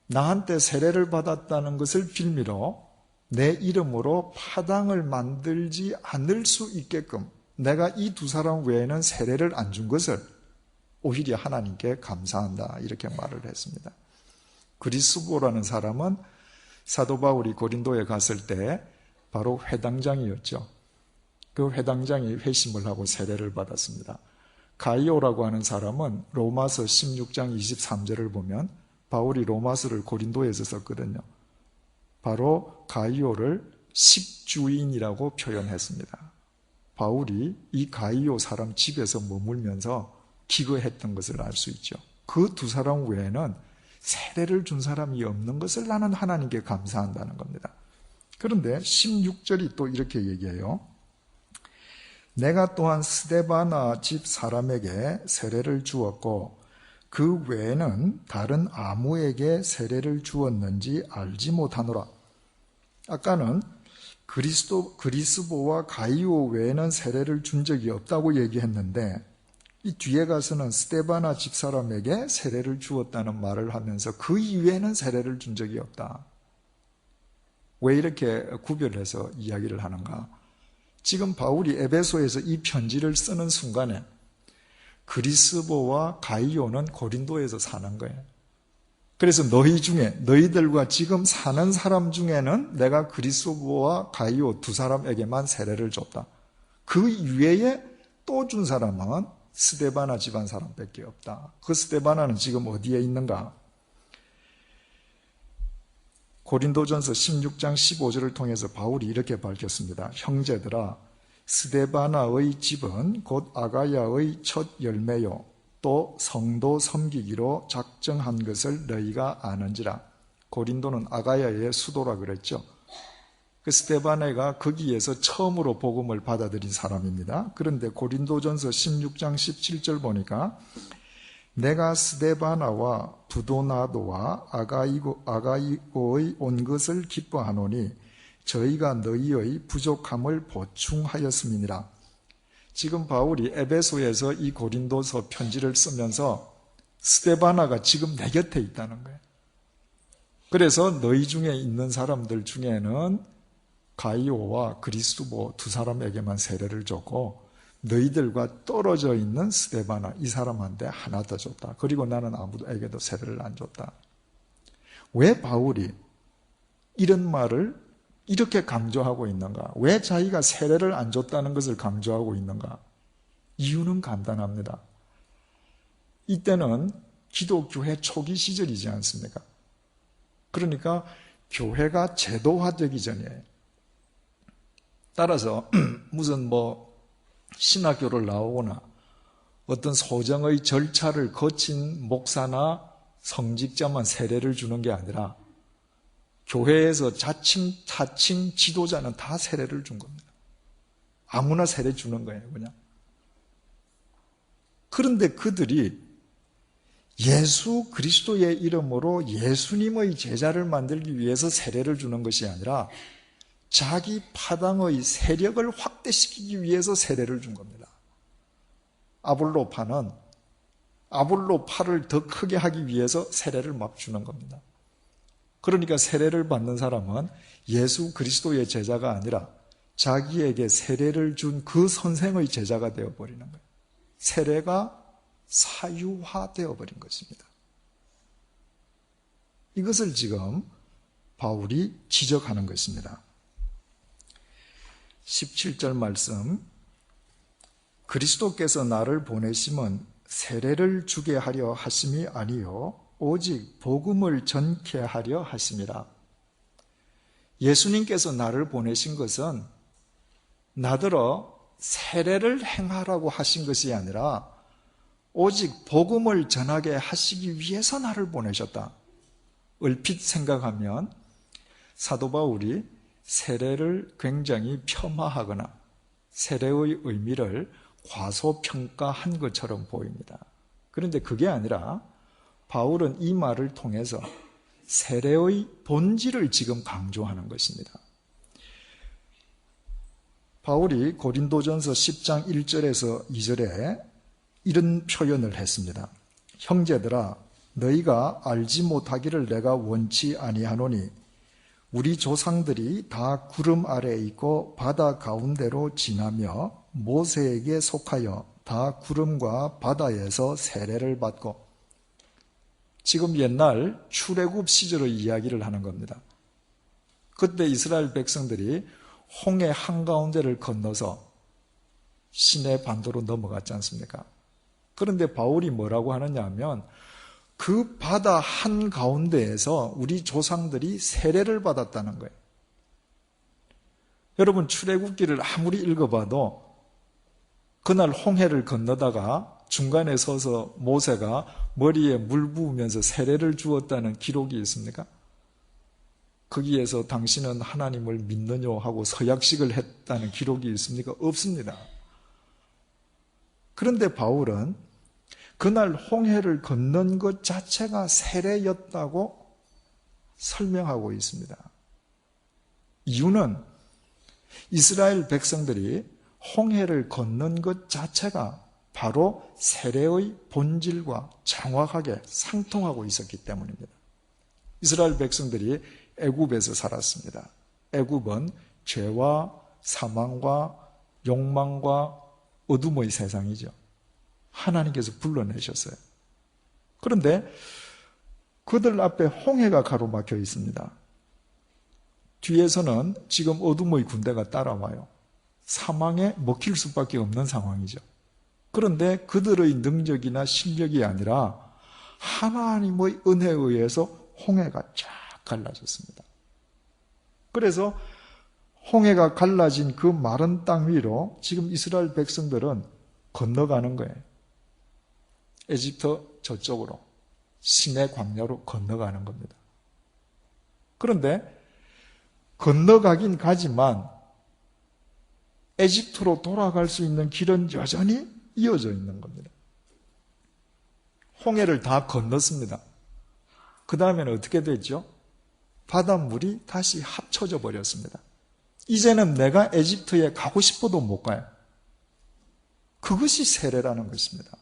나한테 세례를 받았다는 것을 빌미로 내 이름으로 파당을 만들지 않을 수 있게끔 내가 이 두 사람 외에는 세례를 안 준 것을 오히려 하나님께 감사한다 이렇게 말을 했습니다. 그리스보라는 사람은 사도 바울이 고린도에 갔을 때 바로 회당장이었죠. 그 회당장이 회심을 하고 세례를 받았습니다. 가이오라고 하는 사람은 로마서 16장 23절을 보면 바울이 로마서를 고린도에서 썼거든요. 바로 가이오를 식주인이라고 표현했습니다. 바울이 이 가이오 사람 집에서 머물면서 기거했던 것을 알 수 있죠. 그 두 사람 외에는 세례를 준 사람이 없는 것을 나는 하나님께 감사한다는 겁니다. 그런데 16절이 또 이렇게 얘기해요. 내가 또한 스데바나 집 사람에게 세례를 주었고 그 외에는 다른 아무에게 세례를 주었는지 알지 못하노라. 아까는 그리스보와 가이오 외에는 세례를 준 적이 없다고 얘기했는데 이 뒤에 가서는 스데바나 집사람에게 세례를 주었다는 말을 하면서 그 이외에는 세례를 준 적이 없다. 왜 이렇게 구별해서 이야기를 하는가? 지금 바울이 에베소에서 이 편지를 쓰는 순간에 그리스보와 가이오는 고린도에서 사는 거예요. 그래서 너희들과 지금 사는 사람 중에는 내가 그리스보와 가이오 두 사람에게만 세례를 줬다. 그 이외에 또 준 사람은 스데바나 집안 사람밖에 없다. 그 스데바나는 지금 어디에 있는가? 고린도전서 16장 15절을 통해서 바울이 이렇게 밝혔습니다. 형제들아, 스데바나의 집은 곧 아가야의 첫 열매요 또 성도 섬기기로 작정한 것을 너희가 아는지라. 고린도는 아가야의 수도라 그랬죠. 그 스데바나가 거기에서 처음으로 복음을 받아들인 사람입니다. 그런데 고린도전서 16장 17절 보니까 내가 스데바나와 부도나도와 아가이고의 온 것을 기뻐하노니 저희가 너희의 부족함을 보충하였음이니라. 지금 바울이 에베소에서 이 고린도서 편지를 쓰면서 스데바나가 지금 내 곁에 있다는 거예요. 그래서 너희 중에 있는 사람들 중에는 가이오와 그리스보 두 사람에게만 세례를 줬고 너희들과 떨어져 있는 스데바나 이 사람한테 하나 더 줬다. 그리고 나는 아무에게도 세례를 안 줬다. 왜 바울이 이런 말을 이렇게 강조하고 있는가? 왜 자기가 세례를 안 줬다는 것을 강조하고 있는가? 이유는 간단합니다. 이때는 기독교회 초기 시절이지 않습니까? 그러니까 교회가 제도화되기 전이에요. 따라서 무슨 신학교를 나오거나 어떤 소정의 절차를 거친 목사나 성직자만 세례를 주는 게 아니라 교회에서 자칭 지도자는 다 세례를 준 겁니다. 아무나 세례 주는 거예요, 그냥. 그런데 그들이 예수 그리스도의 이름으로 예수님의 제자를 만들기 위해서 세례를 주는 것이 아니라 자기 파당의 세력을 확대시키기 위해서 세례를 준 겁니다. 아볼로파는 아볼로파를 더 크게 하기 위해서 세례를 막 주는 겁니다. 그러니까 세례를 받는 사람은 예수 그리스도의 제자가 아니라 자기에게 세례를 준 그 선생의 제자가 되어버리는 거예요. 세례가 사유화되어 버린 것입니다. 이것을 지금 바울이 지적하는 것입니다. 17절 말씀, 그리스도께서 나를 보내심은 세례를 주게 하려 하심이 아니요 오직 복음을 전케 하려 하심이라. 예수님께서 나를 보내신 것은 나더러 세례를 행하라고 하신 것이 아니라 오직 복음을 전하게 하시기 위해서 나를 보내셨다. 얼핏 생각하면 사도 바울이 세례를 굉장히 폄하하거나 세례의 의미를 과소평가한 것처럼 보입니다. 그런데 그게 아니라 바울은 이 말을 통해서 세례의 본질을 지금 강조하는 것입니다. 바울이 고린도전서 10장 1절에서 2절에 이런 표현을 했습니다. 형제들아, 너희가 알지 못하기를 내가 원치 아니하노니 우리 조상들이 다 구름 아래에 있고 바다 가운데로 지나며 모세에게 속하여 다 구름과 바다에서 세례를 받고, 지금 옛날 출애굽 시절의 이야기를 하는 겁니다. 그때 이스라엘 백성들이 홍해 한가운데를 건너서 시내 반도로 넘어갔지 않습니까? 그런데 바울이 뭐라고 하느냐 하면 그 바다 한가운데에서 우리 조상들이 세례를 받았다는 거예요. 여러분, 출애굽기를 아무리 읽어봐도 그날 홍해를 건너다가 중간에 서서 모세가 머리에 물 부으면서 세례를 주었다는 기록이 있습니까? 거기에서 당신은 하나님을 믿느냐 하고 서약식을 했다는 기록이 있습니까? 없습니다. 그런데 바울은 그날 홍해를 건넌 것 자체가 세례였다고 설명하고 있습니다. 이유는 이스라엘 백성들이 홍해를 건넌 것 자체가 바로 세례의 본질과 정확하게 상통하고 있었기 때문입니다. 이스라엘 백성들이 애굽에서 살았습니다. 애굽은 죄와 사망과 욕망과 어둠의 세상이죠. 하나님께서 불러내셨어요. 그런데 그들 앞에 홍해가 가로막혀 있습니다. 뒤에서는 지금 어둠의 군대가 따라와요. 사망에 먹힐 수밖에 없는 상황이죠. 그런데 그들의 능력이나 실력이 아니라 하나님의 은혜에 의해서 홍해가 쫙 갈라졌습니다. 그래서 홍해가 갈라진 그 마른 땅 위로 지금 이스라엘 백성들은 건너가는 거예요. 에집트 저쪽으로 시내 광야로 건너가는 겁니다. 그런데 건너가긴 가지만 에집트로 돌아갈 수 있는 길은 여전히 이어져 있는 겁니다. 홍해를 다 건넜습니다. 그 다음에는 어떻게 됐죠? 바닷물이 다시 합쳐져 버렸습니다. 이제는 내가 에집트에 가고 싶어도 못 가요. 그것이 세례라는 것입니다.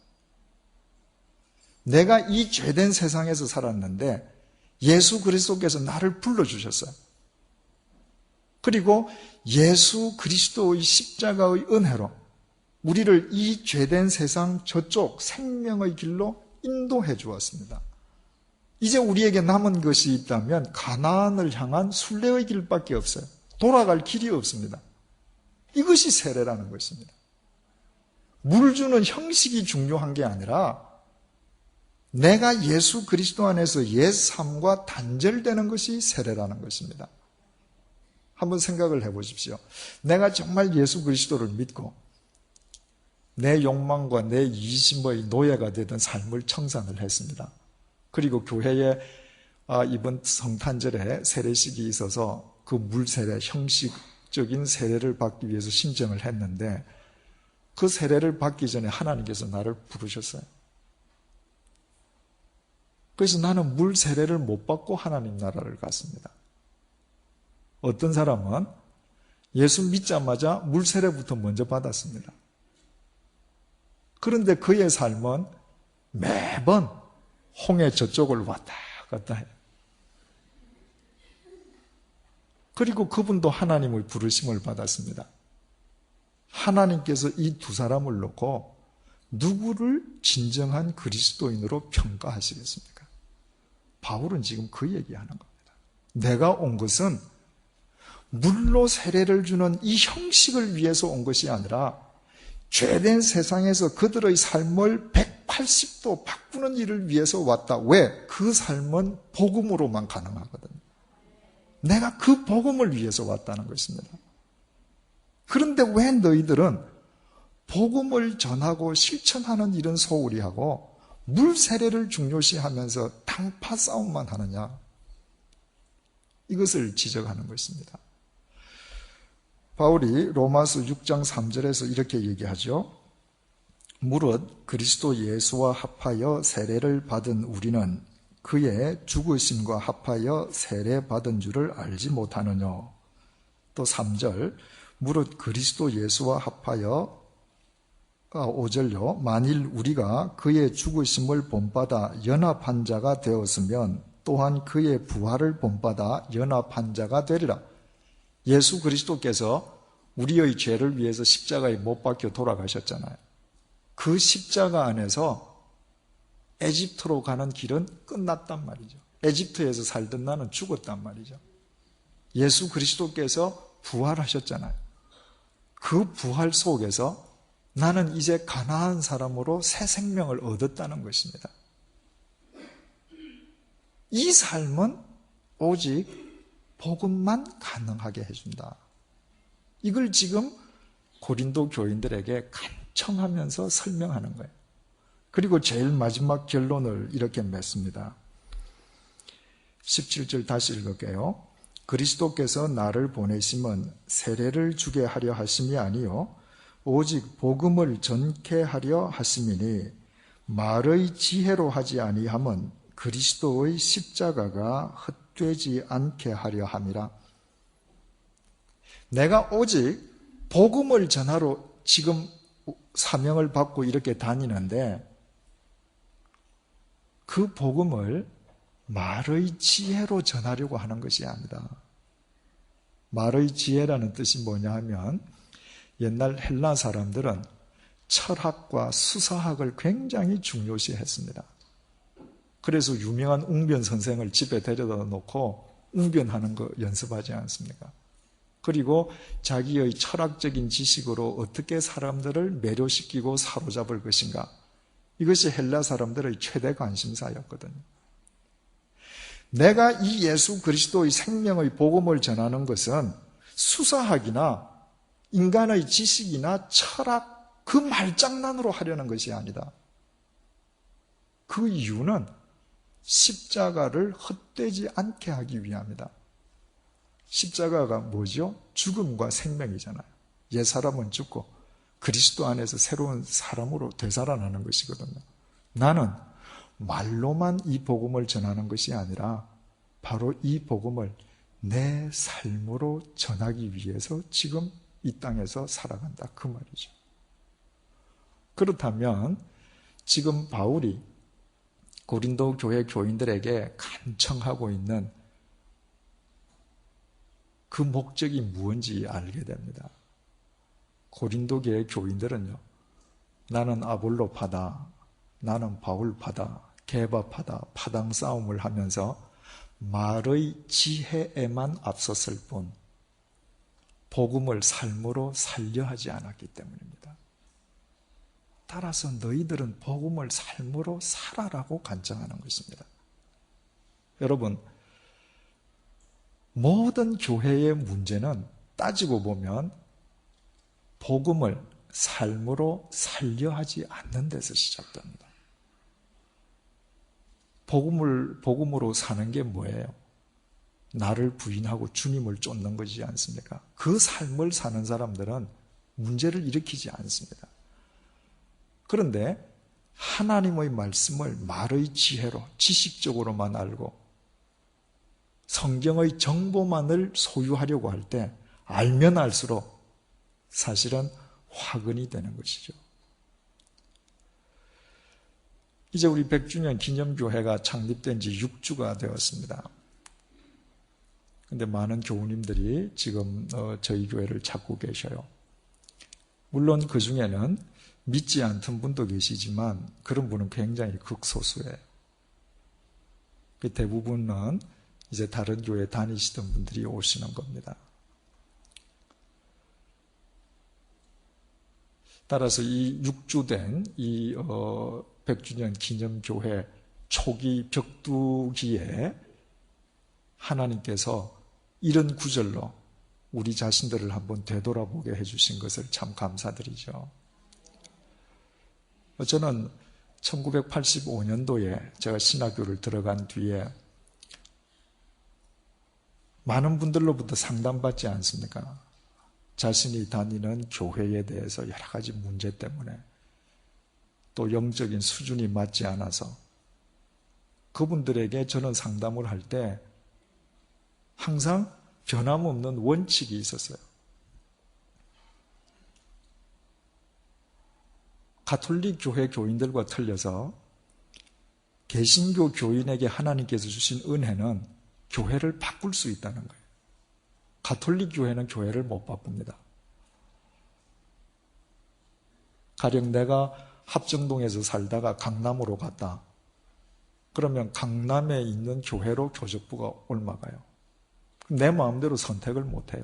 내가 이 죄된 세상에서 살았는데 예수 그리스도께서 나를 불러주셨어요. 그리고 예수 그리스도의 십자가의 은혜로 우리를 이 죄된 세상 저쪽 생명의 길로 인도해 주었습니다. 이제 우리에게 남은 것이 있다면 가나안을 향한 순례의 길밖에 없어요. 돌아갈 길이 없습니다. 이것이 세례라는 것입니다. 물 주는 형식이 중요한 게 아니라 내가 예수 그리스도 안에서 옛 삶과 단절되는 것이 세례라는 것입니다. 한번 생각을 해보십시오. 내가 정말 예수 그리스도를 믿고 내 욕망과 내 이심의 노예가 되던 삶을 청산을 했습니다. 그리고 교회에 이번 성탄절에 세례식이 있어서 그 물세례, 형식적인 세례를 받기 위해서 신청을 했는데 그 세례를 받기 전에 하나님께서 나를 부르셨어요. 그래서 나는 물 세례를 못 받고 하나님 나라를 갔습니다. 어떤 사람은 예수 믿자마자 물 세례부터 먼저 받았습니다. 그런데 그의 삶은 매번 홍해 저쪽을 왔다 갔다 해요. 그리고 그분도 하나님의 부르심을 받았습니다. 하나님께서 이 두 사람을 놓고 누구를 진정한 그리스도인으로 평가하시겠습니까? 바울은 지금 그 얘기하는 겁니다. 내가 온 것은 물로 세례를 주는 이 형식을 위해서 온 것이 아니라 죄된 세상에서 그들의 삶을 180도 바꾸는 일을 위해서 왔다. 왜? 그 삶은 복음으로만 가능하거든요. 내가 그 복음을 위해서 왔다는 것입니다. 그런데 왜 너희들은 복음을 전하고 실천하는 일은 소홀히 하고 물 세례를 중요시하면서 당파 싸움만 하느냐? 이것을 지적하는 것입니다. 바울이 로마서 6장 3절에서 이렇게 얘기하죠. 무릇 그리스도 예수와 합하여 세례를 받은 우리는 그의 죽으심과 합하여 세례받은 줄을 알지 못하느냐. 또 3절 무릇 그리스도 예수와 합하여 5절요. 만일 우리가 그의 죽으심을 본받아 연합한 자가 되었으면 또한 그의 부활을 본받아 연합한 자가 되리라. 예수 그리스도께서 우리의 죄를 위해서 십자가에 못 박혀 돌아가셨잖아요. 그 십자가 안에서 에집트로 가는 길은 끝났단 말이죠. 에집트에서 살던 나는 죽었단 말이죠. 예수 그리스도께서 부활하셨잖아요. 그 부활 속에서 나는 이제 가나안 사람으로 새 생명을 얻었다는 것입니다. 이 삶은 오직 복음만 가능하게 해준다. 이걸 지금 고린도 교인들에게 간청하면서 설명하는 거예요. 그리고 제일 마지막 결론을 이렇게 맺습니다. 17절 다시 읽을게요. 그리스도께서 나를 보내심은 세례를 주게 하려 하심이 아니요 오직 복음을 전케 하려 하심이니 말의 지혜로 하지 아니함은 그리스도의 십자가가 헛되지 않게 하려 함이라. 내가 오직 복음을 전하러 지금 사명을 받고 이렇게 다니는데 그 복음을 말의 지혜로 전하려고 하는 것이 아니다. 말의 지혜라는 뜻이 뭐냐 하면 옛날 헬라 사람들은 철학과 수사학을 굉장히 중요시했습니다. 그래서 유명한 웅변 선생을 집에 데려다 놓고 웅변하는 거 연습하지 않습니까? 그리고 자기의 철학적인 지식으로 어떻게 사람들을 매료시키고 사로잡을 것인가? 이것이 헬라 사람들의 최대 관심사였거든요. 내가 이 예수 그리스도의 생명의 복음을 전하는 것은 수사학이나 인간의 지식이나 철학 그 말장난으로 하려는 것이 아니다. 그 이유는 십자가를 헛되지 않게 하기 위함이다. 십자가가 뭐죠? 죽음과 생명이잖아요. 옛사람은 죽고 그리스도 안에서 새로운 사람으로 되살아나는 것이거든요. 나는 말로만 이 복음을 전하는 것이 아니라 바로 이 복음을 내 삶으로 전하기 위해서 지금 이 땅에서 살아간다. 그 말이죠. 그렇다면 지금 바울이 고린도 교회 교인들에게 간청하고 있는 그 목적이 무엇인지 알게 됩니다. 고린도 교회 교인들은요, 나는 아볼로파다, 나는 바울파다, 게바파다, 파당 싸움을 하면서 말의 지혜에만 앞섰을 뿐 복음을 삶으로 살려 하지 않았기 때문입니다. 따라서 너희들은 복음을 삶으로 살아라고 간청하는 것입니다. 여러분, 모든 교회의 문제는 따지고 보면 복음을 삶으로 살려 하지 않는 데서 시작됩니다. 복음으로 사는 게 뭐예요? 나를 부인하고 주님을 쫓는 것이지 않습니까? 그 삶을 사는 사람들은 문제를 일으키지 않습니다. 그런데 하나님의 말씀을 말의 지혜로 지식적으로만 알고 성경의 정보만을 소유하려고 할 때 알면 알수록 사실은 화근이 되는 것이죠. 이제 우리 100주년 기념교회가 창립된 지 6주가 되었습니다. 그런데 많은 교우님들이 지금 저희 교회를 찾고 계셔요. 물론 그 중에는 믿지 않던 분도 계시지만 그런 분은 굉장히 극소수예요. 대부분은 이제 다른 교회 다니시던 분들이 오시는 겁니다. 따라서 이 6주된 이 100주년 기념교회 초기 벽두기에 하나님께서 이런 구절로 우리 자신들을 한번 되돌아보게 해주신 것을 참 감사드리죠. 저는 1985년도에 제가 신학교를 들어간 뒤에 많은 분들로부터 상담받지 않습니까? 자신이 다니는 교회에 대해서 여러 가지 문제 때문에 또 영적인 수준이 맞지 않아서 그분들에게 저는 상담을 할 때 항상 변함없는 원칙이 있었어요. 가톨릭 교회 교인들과 틀려서 개신교 교인에게 하나님께서 주신 은혜는 교회를 바꿀 수 있다는 거예요. 가톨릭 교회는 교회를 못 바꿉니다. 가령 내가 합정동에서 살다가 강남으로 갔다. 그러면 강남에 있는 교회로 교적부가 옮아가요. 내 마음대로 선택을 못해요.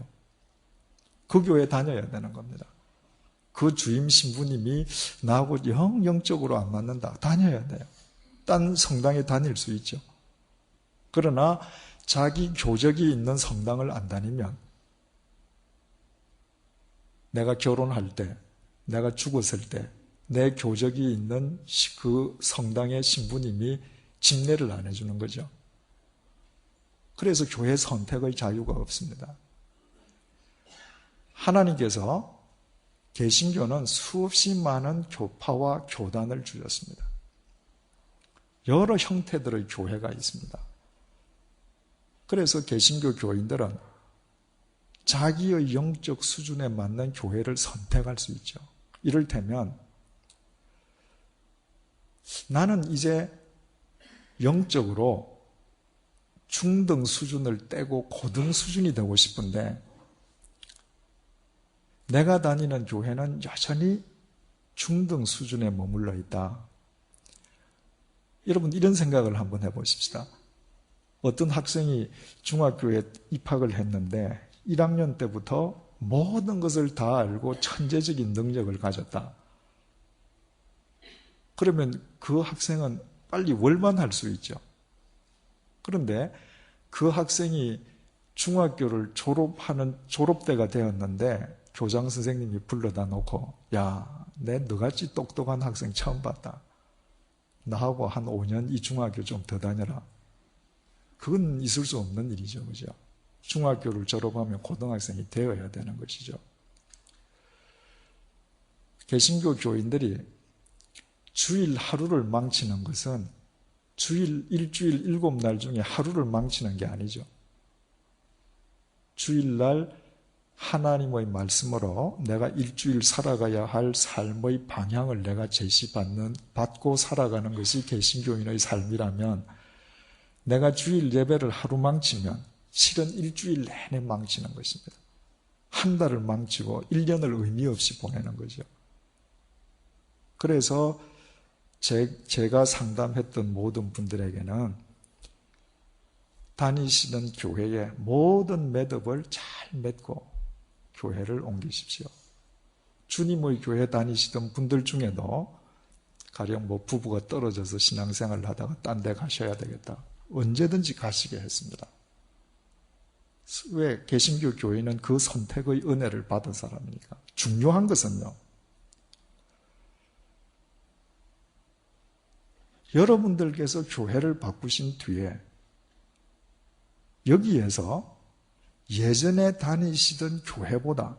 그 교회에 다녀야 되는 겁니다. 그 주임 신부님이 나하고 영적으로 안 맞는다. 다녀야 돼요. 딴 성당에 다닐 수 있죠. 그러나 자기 교적이 있는 성당을 안 다니면 내가 결혼할 때, 내가 죽었을 때 내 교적이 있는 그 성당의 신부님이 집례를 안 해주는 거죠. 그래서 교회 선택의 자유가 없습니다. 하나님께서 개신교는 수없이 많은 교파와 교단을 주셨습니다. 여러 형태들의 교회가 있습니다. 그래서 개신교 교인들은 자기의 영적 수준에 맞는 교회를 선택할 수 있죠. 이를테면 나는 이제 영적으로 중등 수준을 떼고 고등 수준이 되고 싶은데 내가 다니는 교회는 여전히 중등 수준에 머물러 있다. 여러분 이런 생각을 한번 해보십시다. 어떤 학생이 중학교에 입학을 했는데 1학년 때부터 모든 것을 다 알고 천재적인 능력을 가졌다. 그러면 그 학생은 빨리 월반할 수 있죠. 그런데 그 학생이 중학교를 졸업하는 졸업대가 되었는데 교장 선생님이 불러다 놓고 야, 내 너같이 똑똑한 학생 처음 봤다. 나하고 한 5년 이 중학교 좀 더 다녀라. 그건 있을 수 없는 일이죠. 그죠? 중학교를 졸업하면 고등학생이 되어야 되는 것이죠. 개신교 교인들이 주일 하루를 망치는 것은 일주일 7날 중에 하루를 망치는 게 아니죠. 주일날 하나님의 말씀으로 내가 일주일 살아가야 할 삶의 방향을 내가 받고 살아가는 것이 개신교인의 삶이라면 내가 주일 예배를 하루 망치면 실은 일주일 내내 망치는 것입니다. 한 달을 망치고 1년을 의미 없이 보내는 거죠. 그래서 제가 상담했던 모든 분들에게는 다니시는 교회의 모든 매듭을 잘 맺고 교회를 옮기십시오. 주님의 교회 다니시던 분들 중에도 가령 부부가 떨어져서 신앙생활을 하다가 딴 데 가셔야 되겠다. 언제든지 가시게 했습니다. 왜? 개신교 교회는 그 선택의 은혜를 받은 사람이니까. 중요한 것은요, 여러분들께서 교회를 바꾸신 뒤에 여기에서 예전에 다니시던 교회보다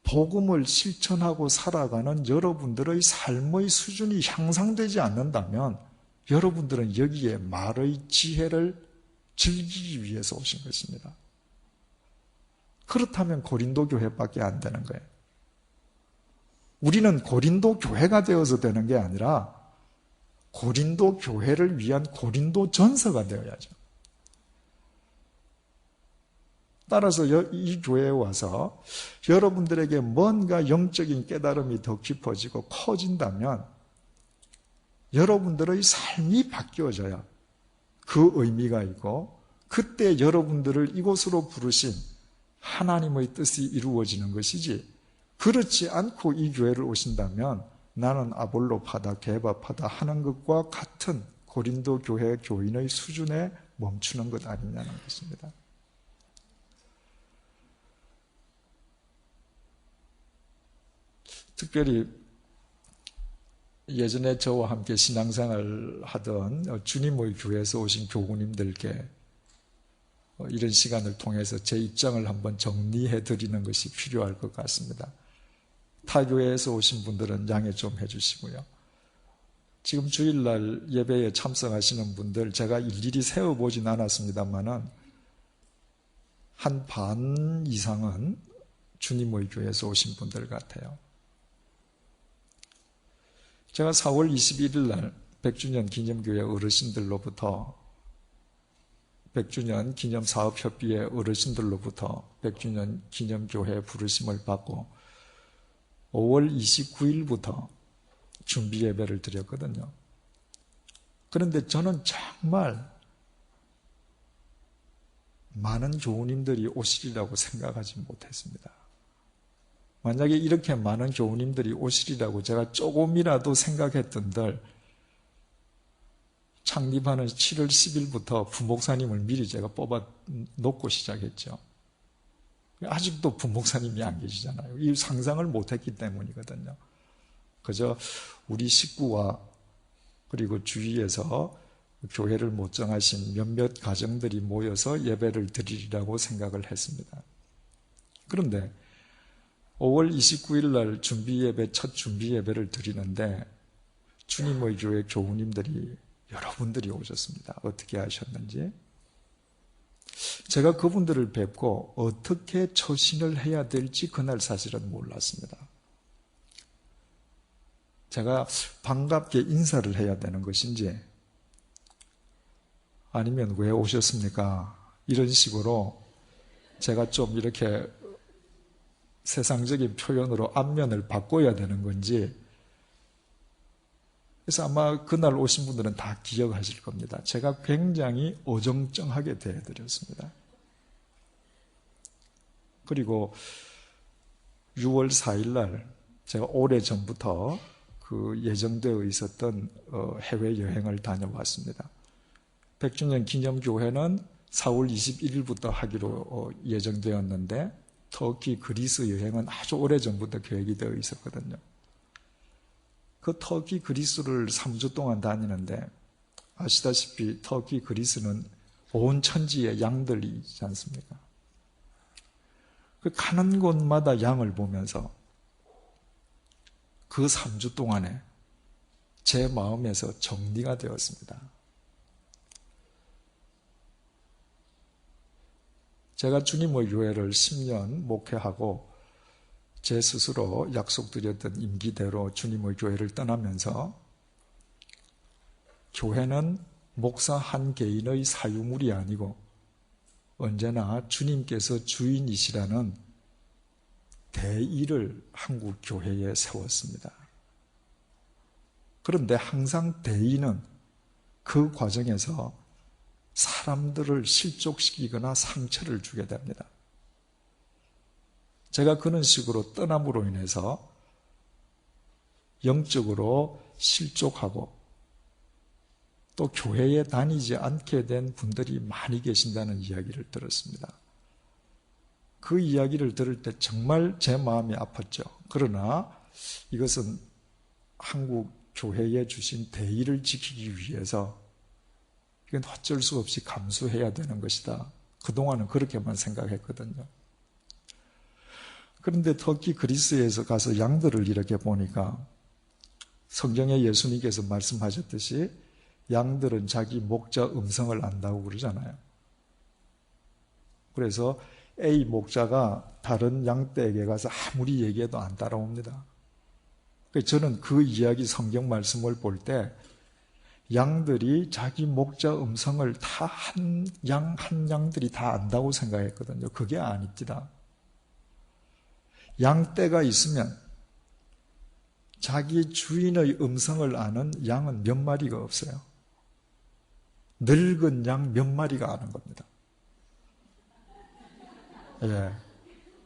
복음을 실천하고 살아가는 여러분들의 삶의 수준이 향상되지 않는다면 여러분들은 여기에 말의 지혜를 즐기기 위해서 오신 것입니다. 그렇다면 고린도 교회밖에 안 되는 거예요. 우리는 고린도 교회가 되어서 되는 게 아니라 고린도 교회를 위한 고린도 전서가 되어야죠. 따라서 이 교회에 와서 여러분들에게 뭔가 영적인 깨달음이 더 깊어지고 커진다면 여러분들의 삶이 바뀌어져야 그 의미가 있고 그때 여러분들을 이곳으로 부르신 하나님의 뜻이 이루어지는 것이지, 그렇지 않고 이 교회를 오신다면 나는 아볼로파다 게바파다 하는 것과 같은 고린도 교회 교인의 수준에 멈추는 것 아니냐는 것입니다. 특별히 예전에 저와 함께 신앙생활 하던 주님의 교회에서 오신 교우님들께 이런 시간을 통해서 제 입장을 한번 정리해 드리는 것이 필요할 것 같습니다. 타 교회에서 오신 분들은 양해 좀 해주시고요. 지금 주일날 예배에 참석하시는 분들 제가 일일이 세어보진 않았습니다만은 한 반 이상은 주님의 교회에서 오신 분들 같아요. 제가 4월 21일 날 100주년 기념교회 어르신들로부터 100주년 기념사업협의회 어르신들로부터 100주년 기념교회 부르심을 받고 5월 29일부터 준비 예배를 드렸거든요. 그런데 저는 정말 많은 교우님들이 오시리라고 생각하지 못했습니다. 만약에 이렇게 많은 교우님들이 오시리라고 제가 조금이라도 생각했던들 창립하는 7월 10일부터 부목사님을 미리 제가 뽑아 놓고 시작했죠. 아직도 부목사님이 안 계시잖아요. 이 상상을 못했기 때문이거든요. 그저 우리 식구와 그리고 주위에서 교회를 못 정하신 몇몇 가정들이 모여서 예배를 드리리라고 생각을 했습니다. 그런데 5월 29일 날 첫 준비 예배를 드리는데 주님의 교회 교우님들이 여러분들이 오셨습니다. 어떻게 하셨는지. 제가 그분들을 뵙고 어떻게 처신을 해야 될지 그날 사실은 몰랐습니다. 제가 반갑게 인사를 해야 되는 것인지 아니면 왜 오셨습니까? 이런 식으로 제가 좀 이렇게 세상적인 표현으로 안면을 바꿔야 되는 건지. 그래서 아마 그날 오신 분들은 다 기억하실 겁니다. 제가 굉장히 어정쩡하게 대해드렸습니다. 그리고 6월 4일 날 제가 오래전부터 그 예정되어 있었던 해외여행을 다녀왔습니다. 100주년 기념교회는 4월 21일부터 하기로 예정되었는데 터키, 그리스 여행은 아주 오래전부터 계획이 되어 있었거든요. 그 터키, 그리스를 3주 동안 다니는데 아시다시피 터키, 그리스는 온 천지에 양들이 있지 않습니까? 그 가는 곳마다 양을 보면서 그 3주 동안에 제 마음에서 정리가 되었습니다. 제가 주님의 교회를 10년 목회하고 제 스스로 약속드렸던 임기대로 주님의 교회를 떠나면서 교회는 목사 한 개인의 사유물이 아니고 언제나 주님께서 주인이시라는 대의를 한국 교회에 세웠습니다. 그런데 항상 대의는 그 과정에서 사람들을 실족시키거나 상처를 주게 됩니다. 제가 그런 식으로 떠남으로 인해서 영적으로 실족하고 또 교회에 다니지 않게 된 분들이 많이 계신다는 이야기를 들었습니다. 그 이야기를 들을 때 정말 제 마음이 아팠죠. 그러나 이것은 한국 교회에 주신 대의를 지키기 위해서 이건 어쩔 수 없이 감수해야 되는 것이다. 그동안은 그렇게만 생각했거든요. 그런데 터키 그리스에서 가서 양들을 이렇게 보니까 성경에 예수님께서 말씀하셨듯이 양들은 자기 목자 음성을 안다고 그러잖아요. 그래서 A 목자가 다른 양떼에게 가서 아무리 얘기해도 안 따라옵니다. 저는 그 이야기 성경 말씀을 볼 때 양들이 자기 목자 음성을 다 한 양들이 다 안다고 생각했거든요. 그게 아닙니다. 양떼가 있으면 자기 주인의 음성을 아는 양은 몇 마리가 없어요. 늙은 양 몇 마리가 아는 겁니다. 예.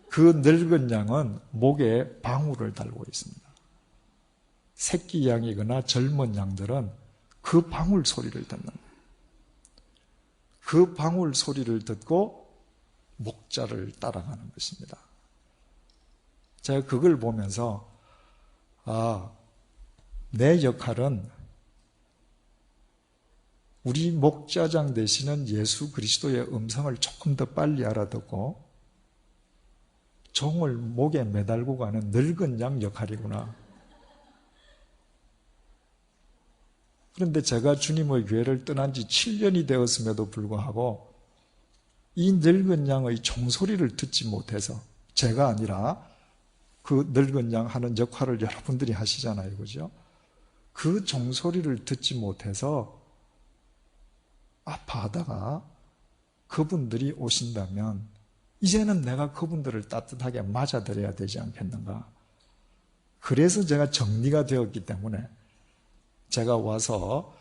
그 늙은 양은 목에 방울을 달고 있습니다. 새끼 양이거나 젊은 양들은 그 방울 소리를 듣는 거예요. 그 방울 소리를 듣고 목자를 따라가는 것입니다. 제가 그걸 보면서 내 역할은 우리 목자장 되시는 예수 그리스도의 음성을 조금 더 빨리 알아듣고 종을 목에 매달고 가는 늙은 양 역할이구나. 그런데 제가 주님의 교회를 떠난 지 7년이 되었음에도 불구하고 이 늙은 양의 종소리를 듣지 못해서, 제가 아니라 그 늙은 양 하는 역할을 여러분들이 하시잖아요. 그죠? 그 종소리를 듣지 못해서 아파하다가 그분들이 오신다면 이제는 내가 그분들을 따뜻하게 맞아드려야 되지 않겠는가. 그래서 제가 정리가 되었기 때문에 제가 와서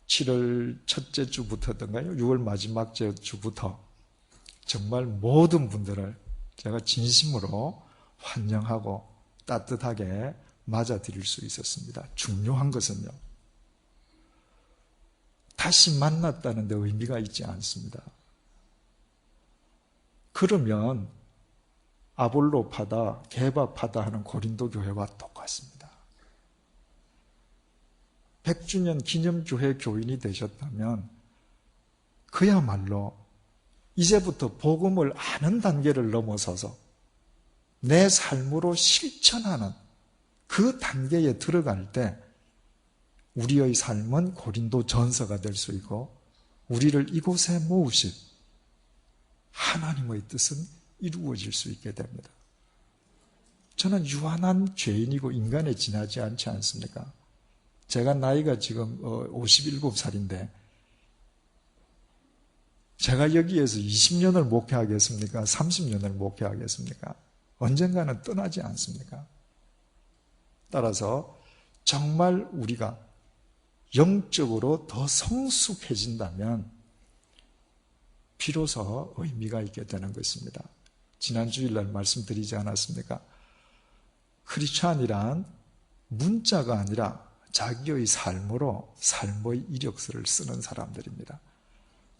7월 첫째 주부터든가요, 6월 마지막 주부터 정말 모든 분들을 제가 진심으로 환영하고 따뜻하게 맞아드릴 수 있었습니다. 중요한 것은요, 다시 만났다는 데 의미가 있지 않습니다. 그러면 아볼로파다, 게바파다 하는 고린도 교회와 똑같습니다. 100주년 기념교회 교인이 되셨다면 그야말로 이제부터 복음을 아는 단계를 넘어서서 내 삶으로 실천하는 그 단계에 들어갈 때 우리의 삶은 고린도 전서가 될 수 있고, 우리를 이곳에 모으신 하나님의 뜻은 이루어질 수 있게 됩니다. 저는 유한한 죄인이고 인간에 지나지 않지 않습니까? 제가 나이가 지금 57살인데 제가 여기에서 20년을 목회하겠습니까? 30년을 목회하겠습니까? 언젠가는 떠나지 않습니까? 따라서 정말 우리가 영적으로 더 성숙해진다면 비로소 의미가 있게 되는 것입니다. 지난 주일날 말씀드리지 않았습니까? 크리스찬이란 문자가 아니라 자기의 삶으로 삶의 이력서를 쓰는 사람들입니다.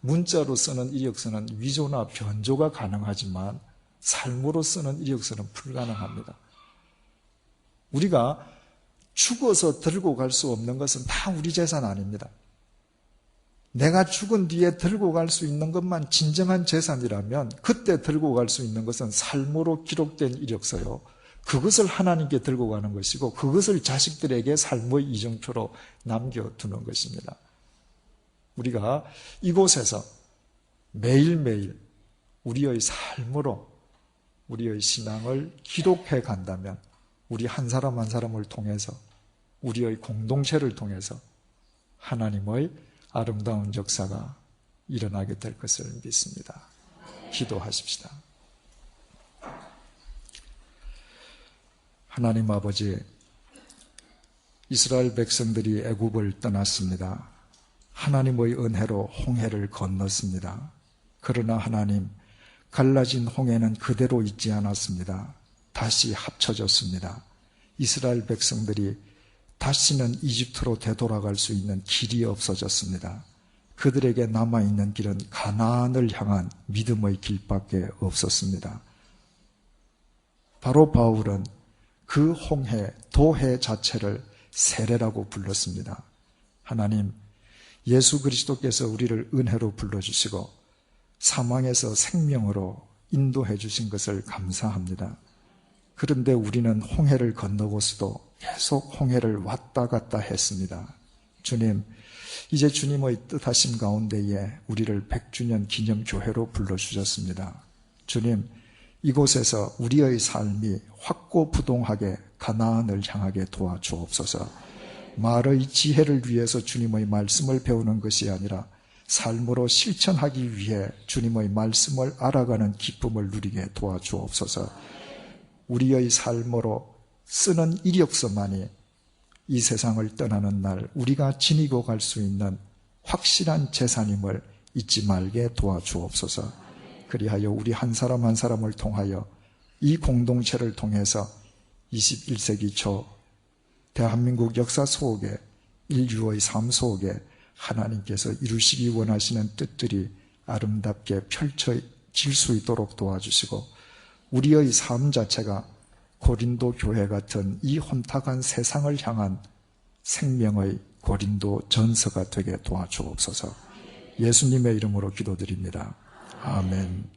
문자로 쓰는 이력서는 위조나 변조가 가능하지만 삶으로 쓰는 이력서는 불가능합니다. 우리가 죽어서 들고 갈 수 없는 것은 다 우리 재산 아닙니다. 내가 죽은 뒤에 들고 갈 수 있는 것만 진정한 재산이라면 그때 들고 갈 수 있는 것은 삶으로 기록된 이력서요. 그것을 하나님께 들고 가는 것이고 그것을 자식들에게 삶의 이정표로 남겨두는 것입니다. 우리가 이곳에서 매일매일 우리의 삶으로 우리의 신앙을 기록해 간다면 우리 한 사람 한 사람을 통해서, 우리의 공동체를 통해서 하나님의 아름다운 역사가 일어나게 될 것을 믿습니다. 기도하십시다. 하나님 아버지, 이스라엘 백성들이 애굽을 떠났습니다. 하나님의 은혜로 홍해를 건넜습니다. 그러나 하나님, 갈라진 홍해는 그대로 있지 않았습니다. 다시 합쳐졌습니다. 이스라엘 백성들이 다시는 이집트로 되돌아갈 수 있는 길이 없어졌습니다. 그들에게 남아있는 길은 가나안을 향한 믿음의 길밖에 없었습니다. 바로 바울은 그 홍해, 도해 자체를 세례라고 불렀습니다. 하나님, 예수 그리스도께서 우리를 은혜로 불러주시고 사망에서 생명으로 인도해 주신 것을 감사합니다. 그런데 우리는 홍해를 건너고서도 계속 홍해를 왔다 갔다 했습니다. 주님, 이제 주님의 뜻하심 가운데에 우리를 100주년 기념교회로 불러주셨습니다. 주님, 이곳에서 우리의 삶이 확고부동하게 가나안을 향하게 도와주옵소서. 말의 지혜를 위해서 주님의 말씀을 배우는 것이 아니라 삶으로 실천하기 위해 주님의 말씀을 알아가는 기쁨을 누리게 도와주옵소서. 우리의 삶으로 쓰는 이력서만이 이 세상을 떠나는 날 우리가 지니고 갈 수 있는 확실한 재산임을 잊지 말게 도와주옵소서. 그리하여 우리 한 사람 한 사람을 통하여 이 공동체를 통해서 21세기 초 대한민국 역사 속에 인류의 삶 속에 하나님께서 이루시기 원하시는 뜻들이 아름답게 펼쳐질 수 있도록 도와주시고 우리의 삶 자체가 고린도 교회 같은 이 혼탁한 세상을 향한 생명의 고린도 전서가 되게 도와주옵소서. 예수님의 이름으로 기도드립니다. 아멘.